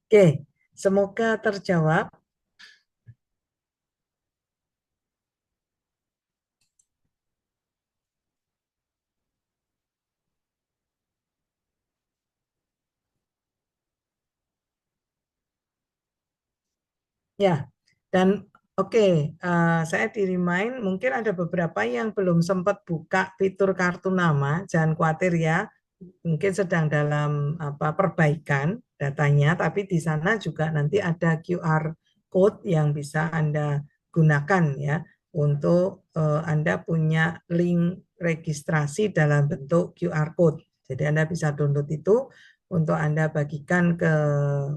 Oke, semoga terjawab. Ya, dan oke, saya di remind, mungkin ada beberapa yang belum sempat buka fitur kartu nama, jangan khawatir ya, mungkin sedang dalam perbaikan datanya, tapi di sana juga nanti ada QR code yang bisa Anda gunakan ya, untuk Anda punya link registrasi dalam bentuk QR code. Jadi Anda bisa download itu untuk Anda bagikan ke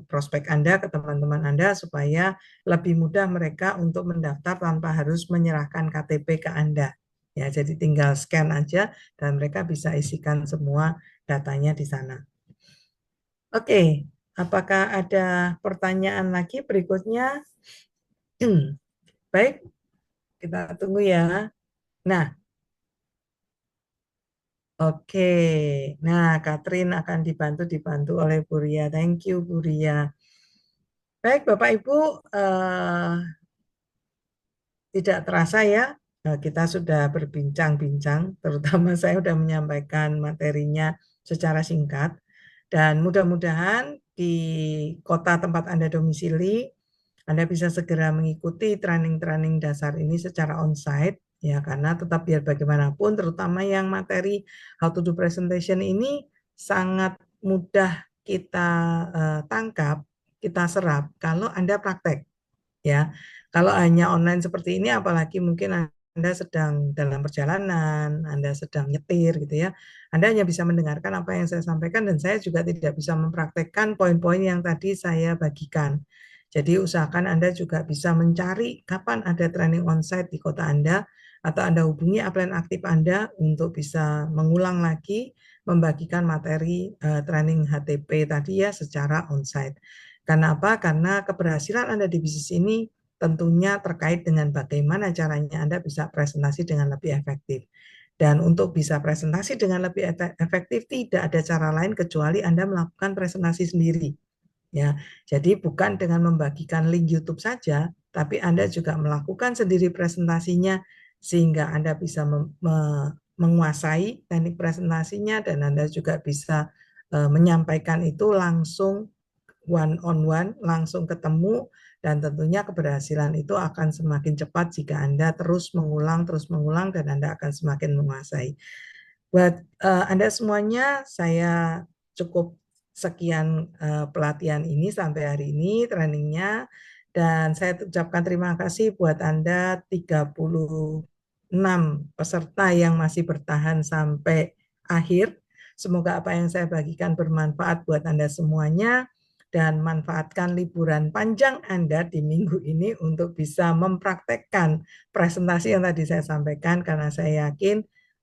prospek Anda, ke teman-teman Anda, supaya lebih mudah mereka untuk mendaftar tanpa harus menyerahkan KTP ke Anda. Ya, jadi tinggal scan aja dan mereka bisa isikan semua datanya di sana. Oke, apakah ada pertanyaan lagi berikutnya? Baik, kita tunggu ya. Nah, oke. Nah, Catherine akan dibantu oleh Bu Ria. Thank you, Bu Ria. Baik, Bapak Ibu, tidak terasa ya, kita sudah berbincang-bincang, terutama saya sudah menyampaikan materinya secara singkat, dan mudah-mudahan di kota tempat Anda domisili, Anda bisa segera mengikuti training-training dasar ini secara onsite, ya, karena tetap biar bagaimanapun, terutama yang materi how to do presentation ini, sangat mudah kita tangkap, kita serap kalau Anda praktek ya. Kalau hanya online seperti ini, apalagi mungkin Anda sedang dalam perjalanan, Anda sedang nyetir gitu ya, Anda hanya bisa mendengarkan apa yang saya sampaikan dan saya juga tidak bisa mempraktekkan poin-poin yang tadi saya bagikan. Jadi usahakan Anda juga bisa mencari kapan ada training onsite di kota Anda atau Anda hubungi upline aktif Anda untuk bisa mengulang lagi membagikan materi training HTP tadi ya secara onsite. Karena apa? Karena keberhasilan Anda di bisnis ini tentunya terkait dengan bagaimana caranya Anda bisa presentasi dengan lebih efektif. Dan untuk bisa presentasi dengan lebih efektif, tidak ada cara lain kecuali Anda melakukan presentasi sendiri. Ya, jadi bukan dengan membagikan link YouTube saja, tapi Anda juga melakukan sendiri presentasinya sehingga Anda bisa menguasai teknik presentasinya dan Anda juga bisa menyampaikan itu langsung one on one, langsung ketemu dan tentunya keberhasilan itu akan semakin cepat jika Anda terus mengulang dan Anda akan semakin menguasai. Buat Anda semuanya, saya cukup sekian pelatihan ini sampai hari ini trainingnya dan saya ucapkan terima kasih buat Anda 36 peserta yang masih bertahan sampai akhir. Semoga apa yang saya bagikan bermanfaat buat Anda semuanya dan manfaatkan liburan panjang Anda di minggu ini untuk bisa mempraktekkan presentasi yang tadi saya sampaikan karena saya yakin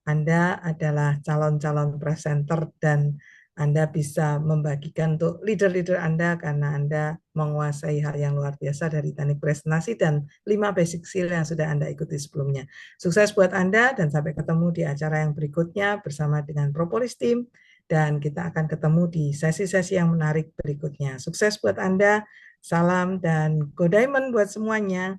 anda adalah calon-calon presenter dan Anda bisa membagikan untuk leader-leader Anda karena Anda menguasai hal yang luar biasa dari teknik presentasi dan 5 basic skill yang sudah Anda ikuti sebelumnya. Sukses buat Anda dan sampai ketemu di acara yang berikutnya bersama dengan Propolis Team dan kita akan ketemu di sesi-sesi yang menarik berikutnya. Sukses buat Anda, salam dan go diamond buat semuanya.